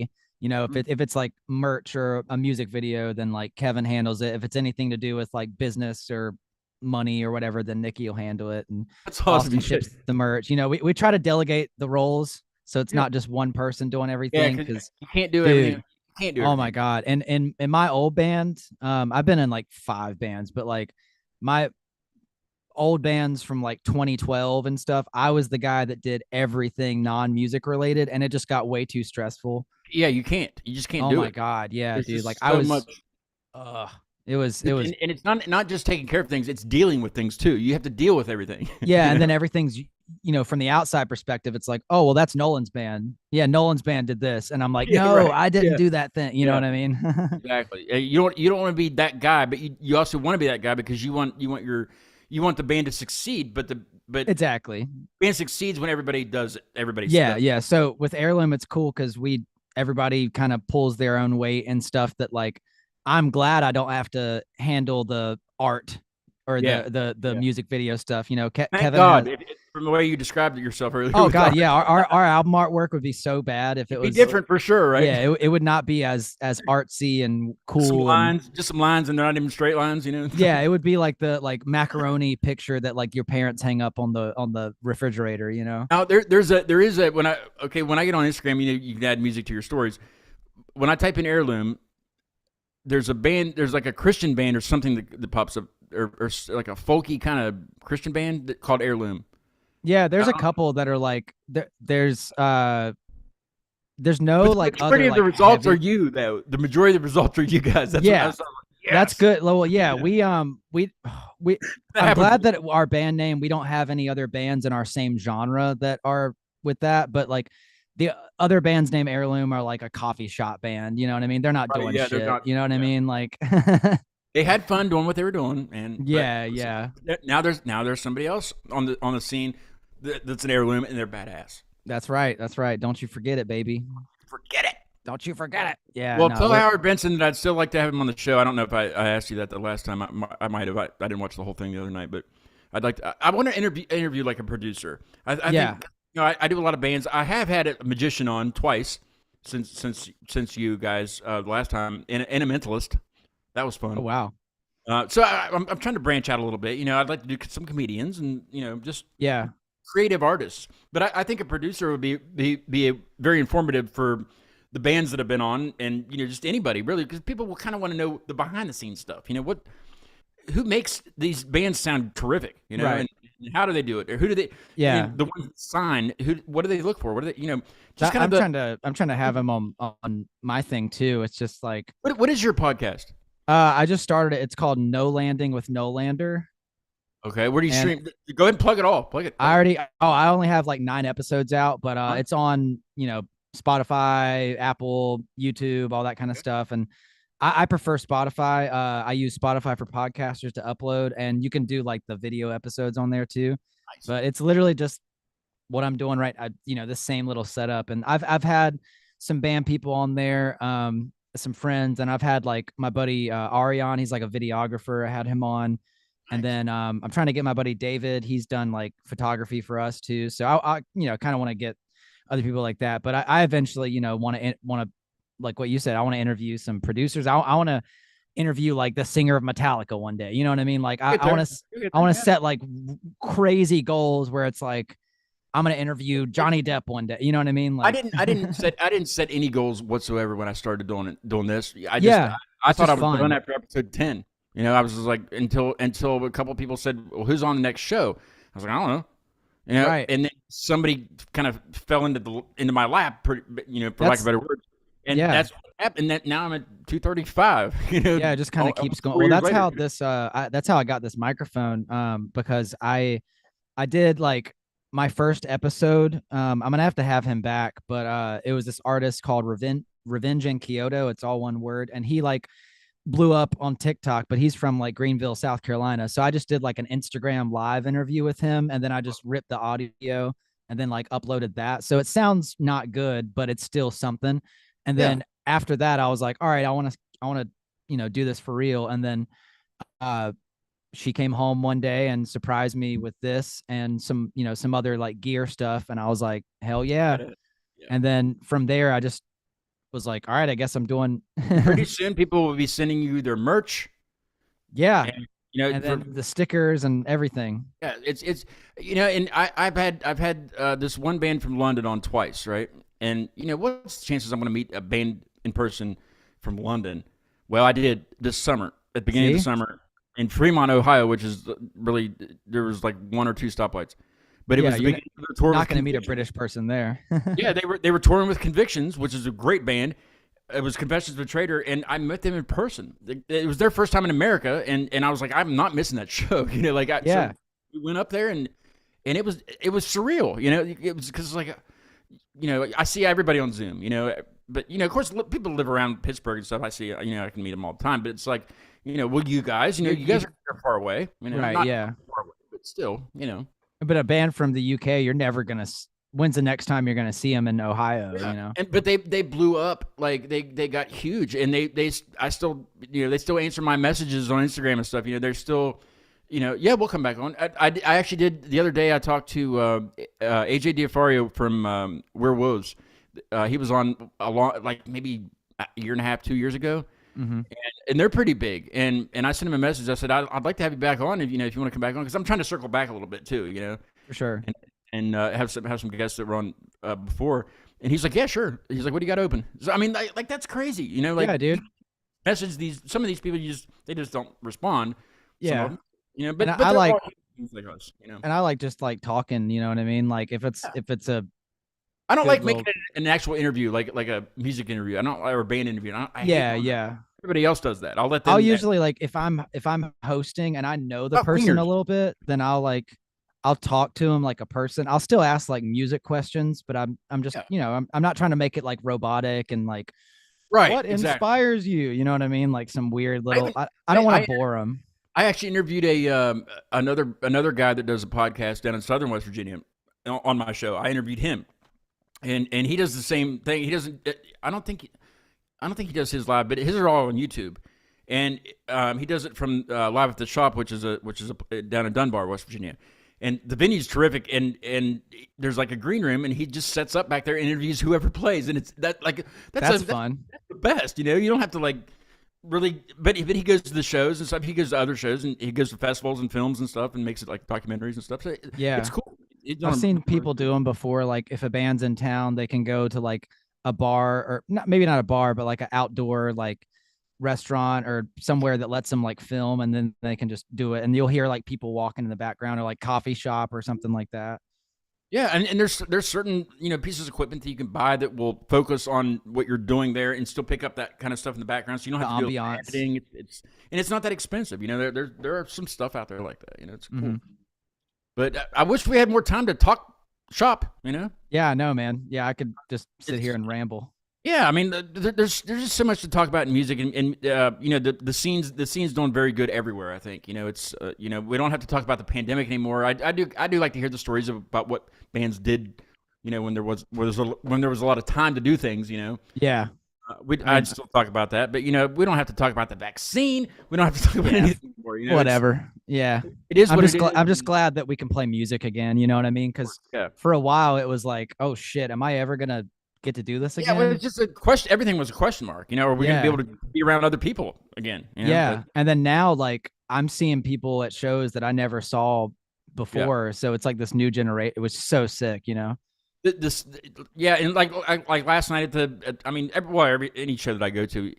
If it's like merch or a music video, then like Kevin handles it. If it's anything to do with like business or money or whatever, then Nikki will handle it. And that's awesome. Austin ships the merch. We try to delegate the roles so it's not just one person doing everything, because you can't do everything. You can't do everything. Oh my God. And in my old band, I've been in like 5 bands, but like my old bands from like 2012 and stuff, I was the guy that did everything non-music related, and it just got way too stressful. Yeah, you just can't do it. Oh my God. Yeah, There's dude. Like so I was much. It was and it's not just taking care of things, it's dealing with things too. You have to deal with everything. Yeah, and then everything's from the outside perspective, it's like, oh well, that's Nolan's band. Yeah, Nolan's band did this, and I'm like, no, right. I didn't do that thing. You know what I mean? Exactly. You don't want to be that guy, but you also want to be that guy because you want the band to succeed. But exactly, band succeeds when everybody does everybody's stuff. Yeah. So with Heirloom, it's cool because everybody kind of pulls their own weight and stuff that like. I'm glad I don't have to handle the art or the music video stuff. Thank Kevin. God, from the way you described it yourself earlier. Oh God, yeah. Our album artwork would be so bad if it was different for sure, right? Yeah, it would not be as artsy and cool. Just some lines, and they're not even straight lines, Yeah, it would be like the macaroni picture that like your parents hang up on the refrigerator. Now there is a when I get on Instagram, you can add music to your stories. When I type in Heirloom, there's a band, there's like a Christian band or something that pops up, or like a folky kind of Christian band called Heirloom. Yeah, there's a couple that are like there's no like the majority of the results are you though. The majority of the results are you guys. That's yes. That's good. Well, yeah, yeah. I'm glad that our band name, we don't have any other bands in our same genre that are with that, but like the other bands named Heirloom are like a coffee shop band. You know what I mean? They're not doing shit. You know what I mean? Like they had fun doing what they were doing, and yeah. Now there's somebody else on the scene that's an Heirloom, and they're badass. That's right. Don't you forget it, baby. Forget it. Don't you forget it. Yeah. Well, tell Howard Benson that I'd still like to have him on the show. I don't know if I asked you that the last time. I might have. I didn't watch the whole thing the other night, but I'd like to. I want to interview like a producer. I think. I do a lot of bands. I have had a magician on twice since you guys the last time, and a mentalist. That was fun. Oh wow! So I'm trying to branch out a little bit. I'd like to do some comedians and just creative artists. But I think a producer would be a very informative for the bands that have been on, and just anybody really, because people will kind of want to know the behind the scenes stuff. Who makes these bands sound terrific? Right. And how do they do it? Or who do they? Yeah, the ones that sign. What do they look for? What do they? Just I'm trying to have him on my thing too. It's just like what is your podcast? I just started it. It's called No Landing with No Lander. Okay, where do you stream? Go ahead and plug it all. Plug it. I only have like 9 episodes out, but it's on Spotify, Apple, YouTube, all that kind of stuff, and I prefer Spotify. I use Spotify for podcasters to upload, and you can do like the video episodes on there too. Nice. But it's literally just what I'm doing right. The same little setup, and I've had some band people on there, some friends, and I've had like my buddy Arion. He's like a videographer. I had him on, and then I'm trying to get my buddy David. He's done like photography for us too. So I kind of want to get other people like that. But I eventually want to. Like what you said, I want to interview some producers. I want to interview like the singer of Metallica one day. You know what I mean? Like I want to set like crazy goals where it's like I'm going to interview Johnny Depp one day. You know what I mean? Like I didn't set any goals whatsoever when I started doing this. I thought I was done after episode 10. I was just like until a couple of people said, "Well, who's on the next show?" I was like, I don't know. Right. And then somebody kind of fell into my lap, for lack of a better word. And that's what happened. That now I'm at 235. It just kind of keeps going. Well, that's how how I got this microphone. Because I did like my first episode. I'm gonna have to have him back, but it was this artist called Revenge in Kyoto. It's all one word, and he like blew up on TikTok, but he's from like Greenville, South Carolina. So I just did like an Instagram live interview with him, and then I just ripped the audio and then like uploaded that. So it sounds not good, but it's still something. And then after that, I was like, all right, I want to, do this for real. And then she came home one day and surprised me with this and some other like gear stuff. And I was like, hell yeah. And then from there, I just was like, all right, I guess I'm doing. Pretty soon, people will be sending you their merch. Yeah. And, and then the stickers and everything. Yeah, it's and I've had this one band from London on twice, right? And what's the chances I'm going to meet a band in person from London? Well, I did this summer, at the beginning of the summer in Fremont, Ohio, which is really, there was like one or two stoplights. But it was the beginning of the tour. Not going to meet a British person there. Yeah, they were touring with Convictions, which is a great band. It was Confessions of a Traitor, and I met them in person. It was their first time in America, and I was like, I'm not missing that show. So we went up there, and it was surreal. It was because like, I see everybody on Zoom. But of course, people live around Pittsburgh and stuff. I see, I can meet them all the time. But it's like, well, you guys, you guys are far away. Right? Not Yeah. far away, but still, But a band from the UK, you're never gonna. When's the next time you're gonna see them in Ohio? Yeah. But they blew up, like they got huge, and I still they still answer my messages on Instagram and stuff. They're still, yeah, we'll come back on. I actually did the other day. I talked to AJ Diafario from Where Woes. He was on a long, like maybe a year and a half, 2 years ago. Mm-hmm. And they're pretty big, and I sent him a message. I said I'd like to have you back on if you want to come back on, because I'm trying to circle back a little bit too, For sure. And have some guests that were on before, and he's like, yeah, sure. He's like, what do you got open? So I mean, like that's crazy, yeah, dude. Message some of these people, they just don't respond. Yeah, but I like like us, and I like just like talking. You know what I mean? Like if it's a I don't like making it an actual interview, like a music interview. I don't, or a band interview. Yeah. Everybody else does that. I'll let them. I'll usually like if I'm hosting and I know the person a little bit, then I'll talk to him like a person. I'll still ask like music questions, but I'm just I'm not trying to make it like robotic and like what inspires you. You know what I mean? Like some weird little. I don't want to bore them. I actually interviewed another guy that does a podcast down in Southern West Virginia on my show. I interviewed him. And he does the same thing. He doesn't. I don't think he does his live, but his are all on YouTube. And he does it from Live at the Shop, which is down in Dunbar, West Virginia. And the venue's terrific. And there's like a green room, and he just sets up back there, and interviews whoever plays, and it's that's fun. That's the best. You don't have to like really. But he goes to the shows and stuff. He goes to other shows, and he goes to festivals and films and stuff, and makes it like documentaries and stuff. So it's cool. I've seen people do them before. Like if a band's in town, they can go to like a bar, or maybe not a bar, but like an outdoor like restaurant or somewhere that lets them like film, and then they can just do it. And you'll hear like people walking in the background, or like coffee shop or something like that. Yeah, and there's certain pieces of equipment that you can buy that will focus on what you're doing there and still pick up that kind of stuff in the background, so you don't have to do editing. It's not that expensive. There are some stuff out there like that. It's cool. Mm-hmm. But I wish we had more time to talk shop, Yeah, I know, man. Yeah, I could just sit here and ramble. Yeah, I mean, there's just so much to talk about in music, and the scene's doing very good everywhere. I think it's we don't have to talk about the pandemic anymore. I do like to hear the stories about what bands did, when there was a lot of time to do things. Yeah. I'd still talk about that, but we don't have to talk about the vaccine. We don't have to talk about anything anymore. Whatever. Yeah, it is. I'm just glad that we can play music again. You know what I mean? Because for a while it was like, oh shit, am I ever gonna get to do this again? Yeah, well, it's just a question. Everything was a question mark. Are we gonna be able to be around other people again? Yeah, and then now like I'm seeing people at shows that I never saw before. So it's like this new generation. It was so sick. And like last night any show that I go to,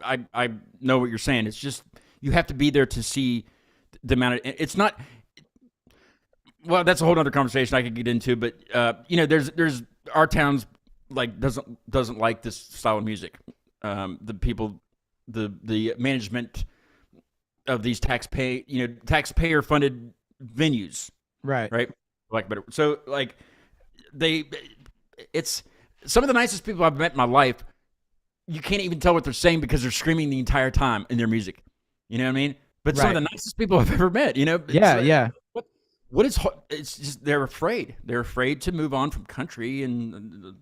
I know what you're saying. It's just you have to be there to see the amount of. It's not. Well, that's a whole other conversation I could get into, but there's our town's like doesn't like this style of music. The people, the management of these taxpayer funded venues, right. like better. So like it's some of the nicest people I've met in my life. You can't even tell what they're saying because they're screaming the entire time in their music. You know what I mean? But some of the nicest people I've ever met. You know? Yeah. What is? It's just they're afraid. They're afraid to move on from country, and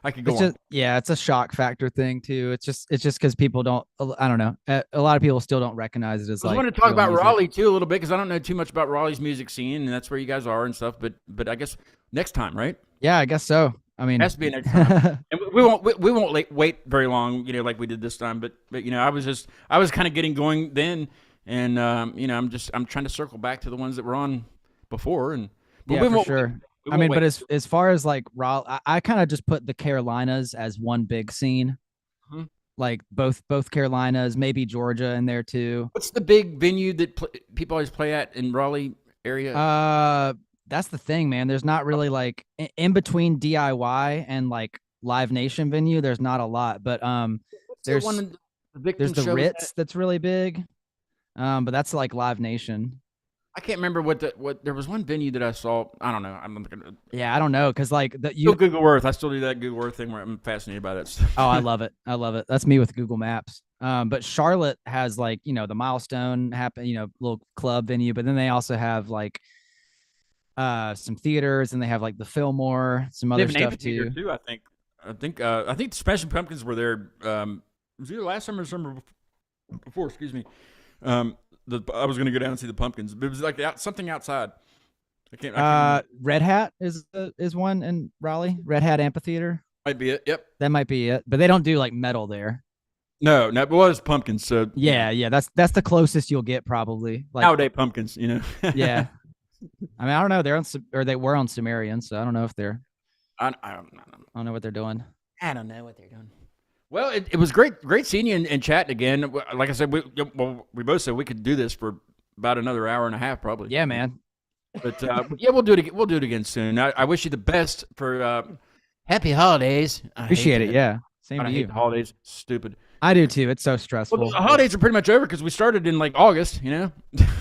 I could go on. It's a shock factor thing too. It's just because people don't. I don't know. A lot of people still don't recognize it as like. I want to talk about music. Raleigh too a little bit because I don't know too much about Raleigh's music scene, and that's where you guys are and stuff. But I guess next time, right? Yeah, I guess so. I mean, it has to be next time. And we won't wait very long, you know, like we did this time. But you know, I was kind of getting going then, and you know, I'm trying to circle back to the ones that were on before, and for sure. I mean, but as far as like Raleigh, I kind of just put the Carolinas as one big scene, like both Carolinas, maybe Georgia in there too. What's the big venue that people always play at in Raleigh area? That's the thing, man. There's not really like in between DIY and like Live Nation venue. There's not a lot, but there's the Ritz that's really big, but that's like Live Nation. I can't remember what there was one venue that I saw. I don't know. I'm gonna. Yeah, I don't know because like Google Earth. I still do that Google Earth thing where I'm fascinated by that stuff. Oh, I love it. That's me with Google Maps. But Charlotte has like the Milestone little club venue, but then they also have like some theaters and they have like the Fillmore, some other stuff too. I think the Smashing Pumpkins were there. It was either last summer or summer before. Excuse me. I was going to go down and see the Pumpkins, but it was like something outside. I can't Red Hat is one in Raleigh. Red Hat Amphitheater might be it. Yep, that might be it. But they don't do like metal there. No, it was Pumpkins. So yeah, that's the closest you'll get probably. Like nowadays Pumpkins, you know. Yeah, I mean I don't know. They were on Sumerian, so I don't know if they're. I don't know what they're doing. I don't know what they're doing. Well, it was great seeing you and chatting again. Like I said, we both said we could do this for about another hour and a half, probably. Yeah, man. But yeah, we'll do it again. We'll do it again soon. I wish you the best for happy holidays. Appreciate it. Yeah, same to you. I hate the holidays. Stupid. I do too. It's so stressful. Well, the holidays are pretty much over because we started in like August. You know.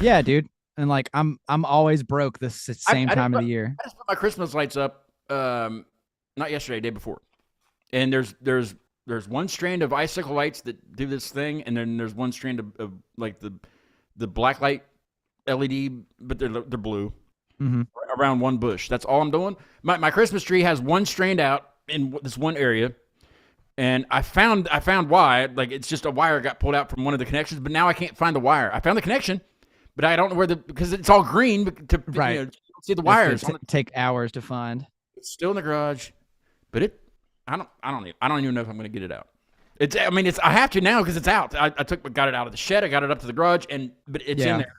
Yeah, dude. And like I'm always broke this same time of the year. I just put my Christmas lights up. Not yesterday, day before. And there's one strand of icicle lights that do this thing, and then there's one strand of like the black light LED, but they're blue around one bush. That's all I'm doing. My Christmas tree has one strand out in this one area, and I found why. Like it's just a wire got pulled out from one of the connections, but now I can't find the wire. I found the connection, but I don't know where because it's all green. Right, see the wires. Take hours to find. It's still in the garage, but I don't even know if I'm going to get it out. I have to now because it's out. I got it out of the shed. I got it up to the garage, but it's in there.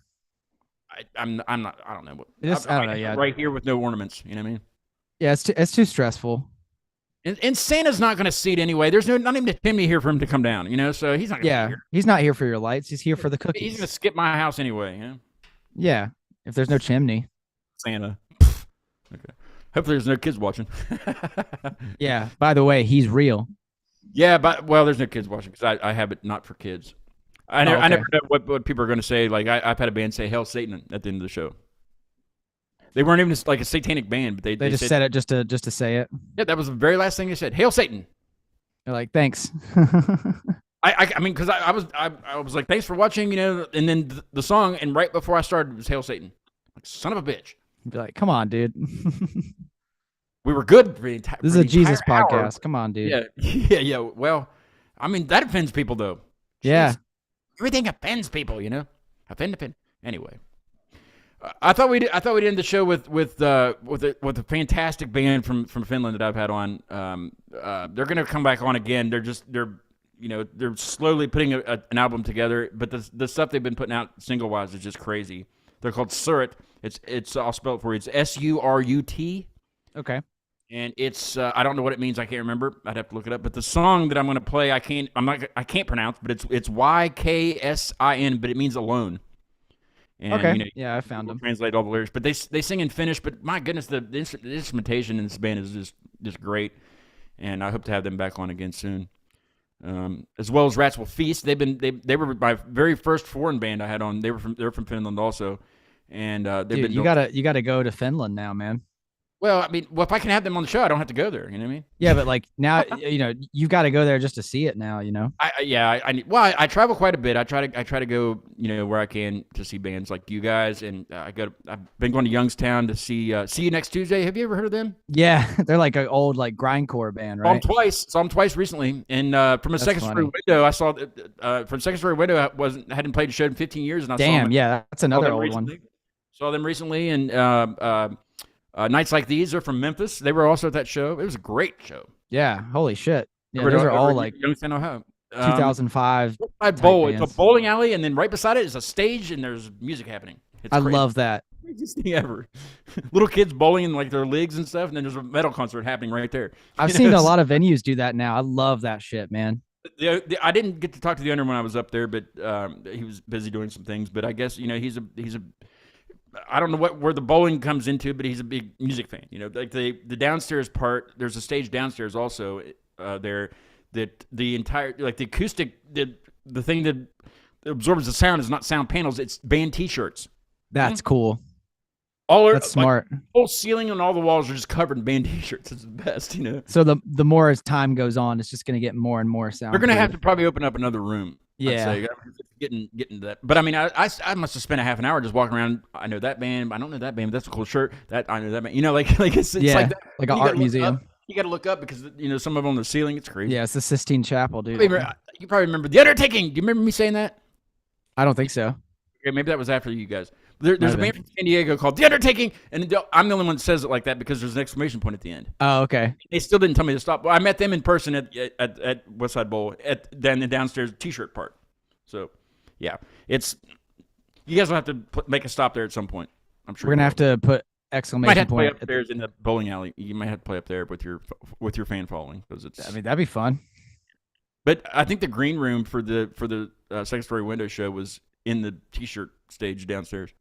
I don't know. I don't know. Yeah, right here with no ornaments. You know what I mean? Yeah, it's too stressful. And Santa's not going to see it anyway. There's not even a chimney here for him to come down. You know, so he's not. Gonna be here. He's not here for your lights. He's here for the cookies. He's going to skip my house anyway. You know? Yeah, if there's no chimney. Santa. Okay. Hopefully there's no kids watching. Yeah. By the way, he's real. Yeah, but there's no kids watching because I have it not for kids. I never know what people are going to say. Like I've had a band say "Hail Satan" at the end of the show. They weren't even like a satanic band, but they just said it just to say it. Yeah, that was the very last thing they said. "Hail Satan." They're like, thanks. I mean, because I was like, thanks for watching, you know, and then the song, and right before I started was "Hail Satan." Like, son of a bitch. Be like, come on, dude. We were good. This is a Jesus podcast. Come on, dude. Yeah. Well, I mean, that offends people, though. Yeah. Jeez. Everything offends people, you know. Offend. Anyway, I thought we'd end the show with a fantastic band from Finland that I've had on. They're gonna come back on again. They're slowly putting an album together, but the stuff they've been putting out single wise is just crazy. They're called Surut. It's I'll spell it for you. It's SURUT. Okay. And it's I don't know what it means. I can't remember. I'd have to look it up. But the song that I'm going to play, I can't pronounce. But it's YKSIN. But it means alone. And, okay. I found them. Translate all the lyrics, but they sing in Finnish. But my goodness, the instrumentation in this band is just great. And I hope to have them back on again soon. As well as Rats Will Feast. They were my very first foreign band I had on. They're from Finland also. and they've Dude, been. you gotta go to Finland now, man. Well, I mean, if I can have them on the show, I don't have to go there. You know what I mean? Yeah, but like now, you've got to go there just to see it now. I travel quite a bit. I try to go, where I can to see bands like you guys, and I've been going to Youngstown to see See You Next Tuesday. Have you ever heard of them? Yeah, they're like an old like grindcore band, right? Saw them twice recently, and from a second story window, I saw from second story window I hadn't played a show in 15 years, and I saw them. Yeah, that's another old one. Saw them recently, and Nights Like These are from Memphis. They were also at that show. It was a great show. Yeah, holy shit. Yeah, those are all like Youngstown, Ohio. 2005. It's a bowling alley, and then right beside it is a stage, and there's music happening. I love that. Craziest thing ever. Little kids bowling in like their leagues and stuff, and then there's a metal concert happening right there. I've seen a lot of venues do that now. I love that shit, man. I didn't get to talk to the owner when I was up there, but he was busy doing some things. But I guess he's a I don't know where the bowling comes into, but he's a big music fan. Like the downstairs part, there's a stage downstairs also there that the entire, like the acoustic, the thing that absorbs the sound is not sound panels, it's band T-shirts. That's cool. That's smart. The whole ceiling and all the walls are just covered in band T-shirts. It's the best, So the more as time goes on, it's just going to get more and more sound. We're going to have to probably open up another room. Yeah. Getting to that. But I mean, I must have spent a half an hour just walking around. I know that band. I don't know that band, but that's a cool shirt. I know that band. Like it's like that. Like an art museum. You got to look up because some of them on the ceiling. It's crazy. Yeah, it's the Sistine Chapel, dude. You probably remember The Undertaking. Do you remember me saying that? I don't think so. Okay, maybe that was after you guys. There's a band from San Diego called The Undertaking, and I'm the only one that says it like that because there's an exclamation point at the end. Oh, okay. They still didn't tell me to stop. Well, I met them in person at Westside Bowl at the downstairs T-shirt part. So, yeah, you guys will have to make a stop there at some point. I'm sure we're gonna have to put exclamation might have to point play upstairs in the bowling alley. You might have to play up there with your fan following because it's. I mean, that'd be fun. But I think the green room for the second story window show was in the T-shirt stage downstairs.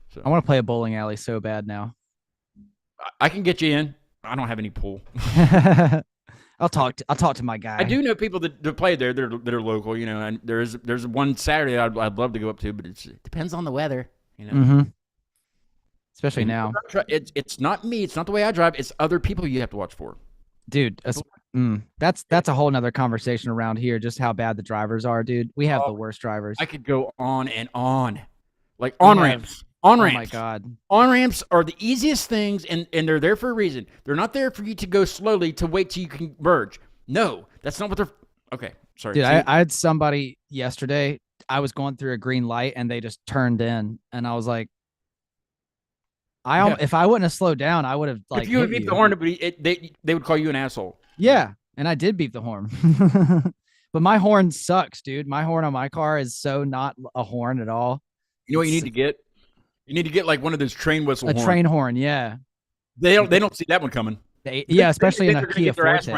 So I want to play a bowling alley so bad now. I can get you in. I don't have any pool. I'll talk to my guy. I do know people that play there that are local, and there's one Saturday I'd love to go up to, but it depends on the weather, Mm-hmm. Especially now. It's not me. It's not the way I drive. It's other people you have to watch for. Dude, that's a whole nother conversation around here, just how bad the drivers are, dude. We have the worst drivers. I could go on and on. Like on-ramps. On-ramps. Oh, my God. On-ramps are the easiest things, and they're there for a reason. They're not there for you to go slowly to wait till you can merge. No, that's not what they're... Okay, sorry. Dude, I had somebody yesterday, I was going through a green light, and they just turned in, and I was like, if I wouldn't have slowed down, I would have, like, if you would beep the horn, they would call you an asshole. Yeah, and I did beep the horn. But my horn sucks, dude. My horn on my car is so not a horn at all. You know what you need to get? You need to get like one of those train whistle horns. A train horn, yeah. They don't see that one coming. Especially in a Kia Forte.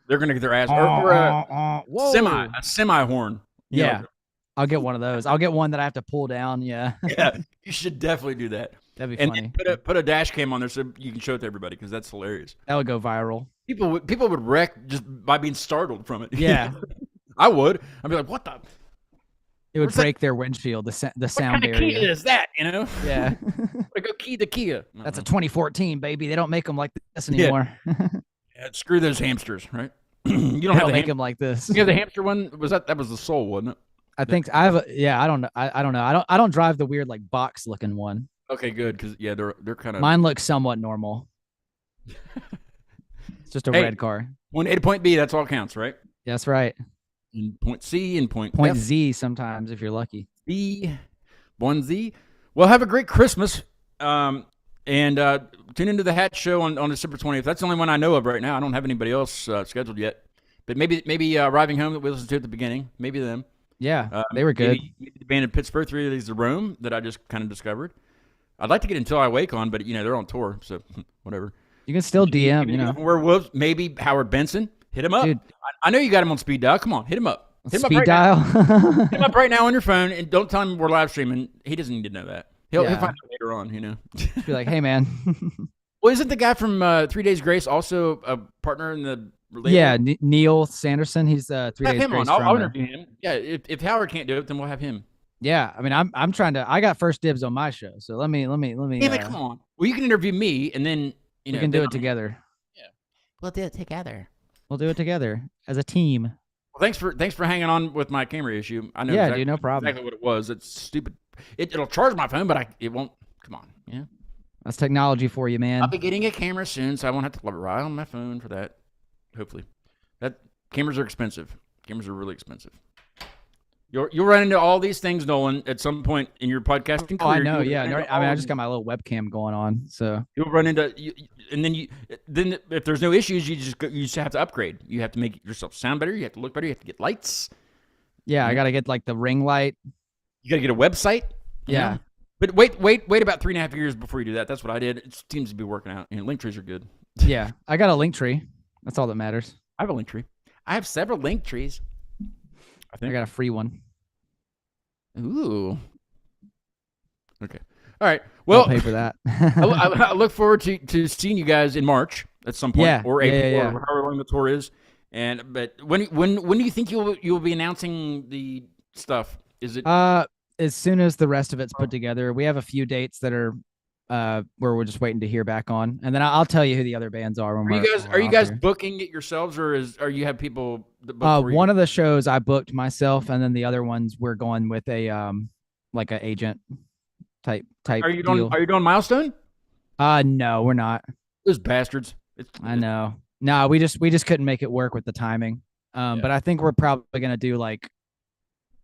They're going to get their ass or a semi horn. Yeah. I'll get one of those. I'll get one that I have to pull down, yeah. Yeah, you should definitely do that. That'd be funny. And put a dash cam on there so you can show it to everybody because that's hilarious. That would go viral. People would wreck just by being startled from it. Yeah. I would. I'd be like, what the... It would break their windshield, the sound barrier. What kind of Kia is that, Yeah. Go key the Kia. That's a 2014, baby. They don't make them like this anymore. Yeah, screw those hamsters, right? You don't make them like this. You have the hamster one? That was the Soul, wasn't it? I think I have I don't know. I don't know. I don't drive the weird like box looking one. Okay, good, because they're kind of... Mine looks somewhat normal. It's just a red car. Point A to point B, that's all counts, right? That's right. And point C and point F. Z sometimes if you're lucky. One Z. Well, have a great Christmas. And tune into the Hat Show on December 20th. That's the only one I know of right now. I don't have anybody else scheduled yet. But maybe Arriving Home that we listened to at the beginning. Maybe them. Yeah, they were good. Maybe the band in Pittsburgh, 3 of these, The Rome, that I just kind of discovered. I'd like to get Until I Wake on, but they're on tour, so whatever. You can still DM, Werewolves, maybe Howard Benson. Hit him up. Dude. I know you got him on speed dial. Come on, hit him up. Hit him speed up right dial? Hit him up right now on your phone, and don't tell him we're live streaming. He doesn't need to know that. He'll find out later on, Just be like, hey, man. Well, isn't the guy from 3 Days Grace also a partner in the label? Yeah, Neil Sanderson. He's 3 Days him Grace on. I'll drummer. interview him. Yeah, if Howard can't do it, then we'll have him. Yeah, I mean, I'm trying to. I got first dibs on my show, so let me. Damn it, come on. Well, you can interview me, and then we can do it together. We'll do it together. We'll do it together as a team. Well, thanks for hanging on with my camera issue. I know Yeah, exactly, dude, no problem. exactly what it was. It's stupid. It'll charge my phone, but it won't. Come on, yeah. That's technology for you, man. I'll be getting a camera soon, so I won't have to rely on my phone for that. Hopefully, cameras are expensive. Cameras are really expensive. You'll run into all these things, Nolan, at some point in your podcasting career. Oh, I know. Yeah, I mean, I just got my little webcam going on, so you'll run into and then if there's no issues, you just have to upgrade. You have to make yourself sound better. You have to look better. You have to get lights. Yeah, I got to get like the ring light. You got to get a website. Yeah. Know? But wait about 3.5 years before you do that. That's what I did. It seems to be working out. Link trees are good. Yeah, I got a link tree. That's all that matters. I have a link tree. I have several link trees. I got a free one. Ooh. Okay. All right. Well, I'll pay for that. I look forward to seeing you guys in March at some point, Yeah, or April, yeah. or however long the tour is. But when do you think you'll be announcing the stuff? Is it as soon as the rest of it's put together? We have a few dates that are where we're just waiting to hear back on, and then I'll tell you who the other bands are. When are you guys booking it yourselves, or are you have people that book for you? One of the shows I booked myself, and then the other ones we're going with a like an agent type Are you deal. doing Milestone? No, we're not. Those bastards. I know. No, we just couldn't make it work with the timing. But I think we're probably gonna do like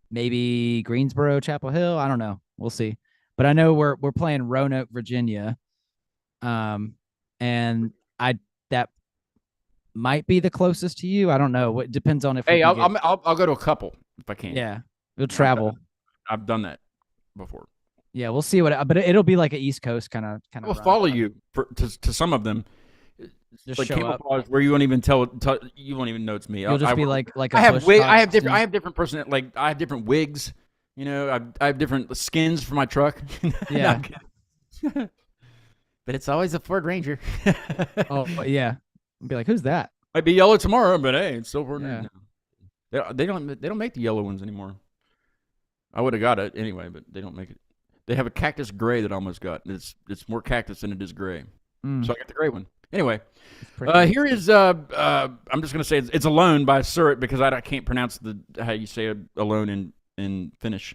maybe Greensboro, Chapel Hill. I don't know. We'll see. But I know we're playing Roanoke, Virginia. And that might be the closest to you. I don't know. It depends on if I'll go to a couple if I can. Yeah, we'll travel. I've done that before. Yeah, we'll see but it'll be like an East Coast kind of. We'll follow you to some of them. Just like show camouflage where you won't even tell you won't even know it's me. You'll just be like a I have bush wig. type I have different. thing. I have different person. Like I have different wigs. You know, I have different skins for my truck. Yeah. But it's always a Ford Ranger. Oh yeah, I'll be like, who's that? Might be yellow tomorrow, but hey, it's still Ford Yeah. Ranger. They don't make the yellow ones anymore. I would have got it anyway, but they don't make it. They have a cactus gray that I almost got. It's more cactus than it is gray, so I got the gray one. Anyway, here is I'm just gonna say it's Alone by Surrett because I can't pronounce how you say Alone in Finnish,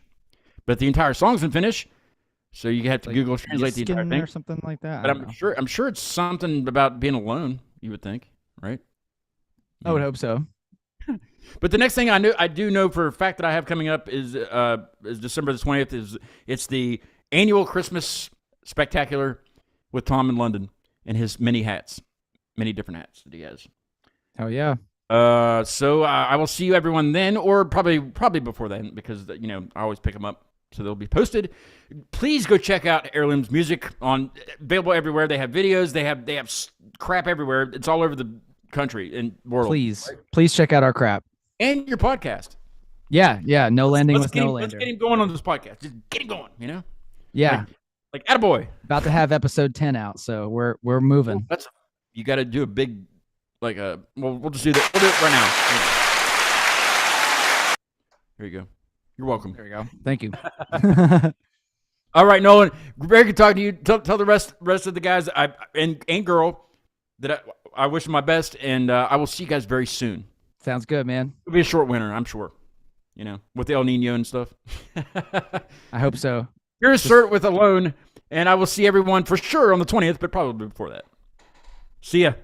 but the entire song's in Finnish, so you have to Google translate the entire thing or something like that. But I'm sure it's something about being alone. You would think, right? I would hope so. But the next thing I do know for a fact that I have coming up is December the 20th. It's the annual Christmas spectacular with Tom in London and his many different hats that he has. Oh yeah. So I will see you everyone then, or probably before then, because I always pick them up, so they'll be posted. Please go check out Heirloom's music available everywhere. They have videos. They have crap everywhere. It's all over the country and world. Please check out our crap and your podcast. Yeah. No landing with no lander. Let's get him going on this podcast. Just get him going. Yeah. Like attaboy. About to have episode 10 out, so we're moving. You got to do a big. We'll just do that. We'll do it right now. Here you go. You're welcome. There you go. Thank you. All right, Nolan. Very good talking to you. Tell the rest of the guys and girl that I wish them my best, and I will see you guys very soon. Sounds good, man. It'll be a short winter, I'm sure. With the El Nino and stuff. I hope so. Here's Cert with Alone, and I will see everyone for sure on the 20th, but probably before that. See ya.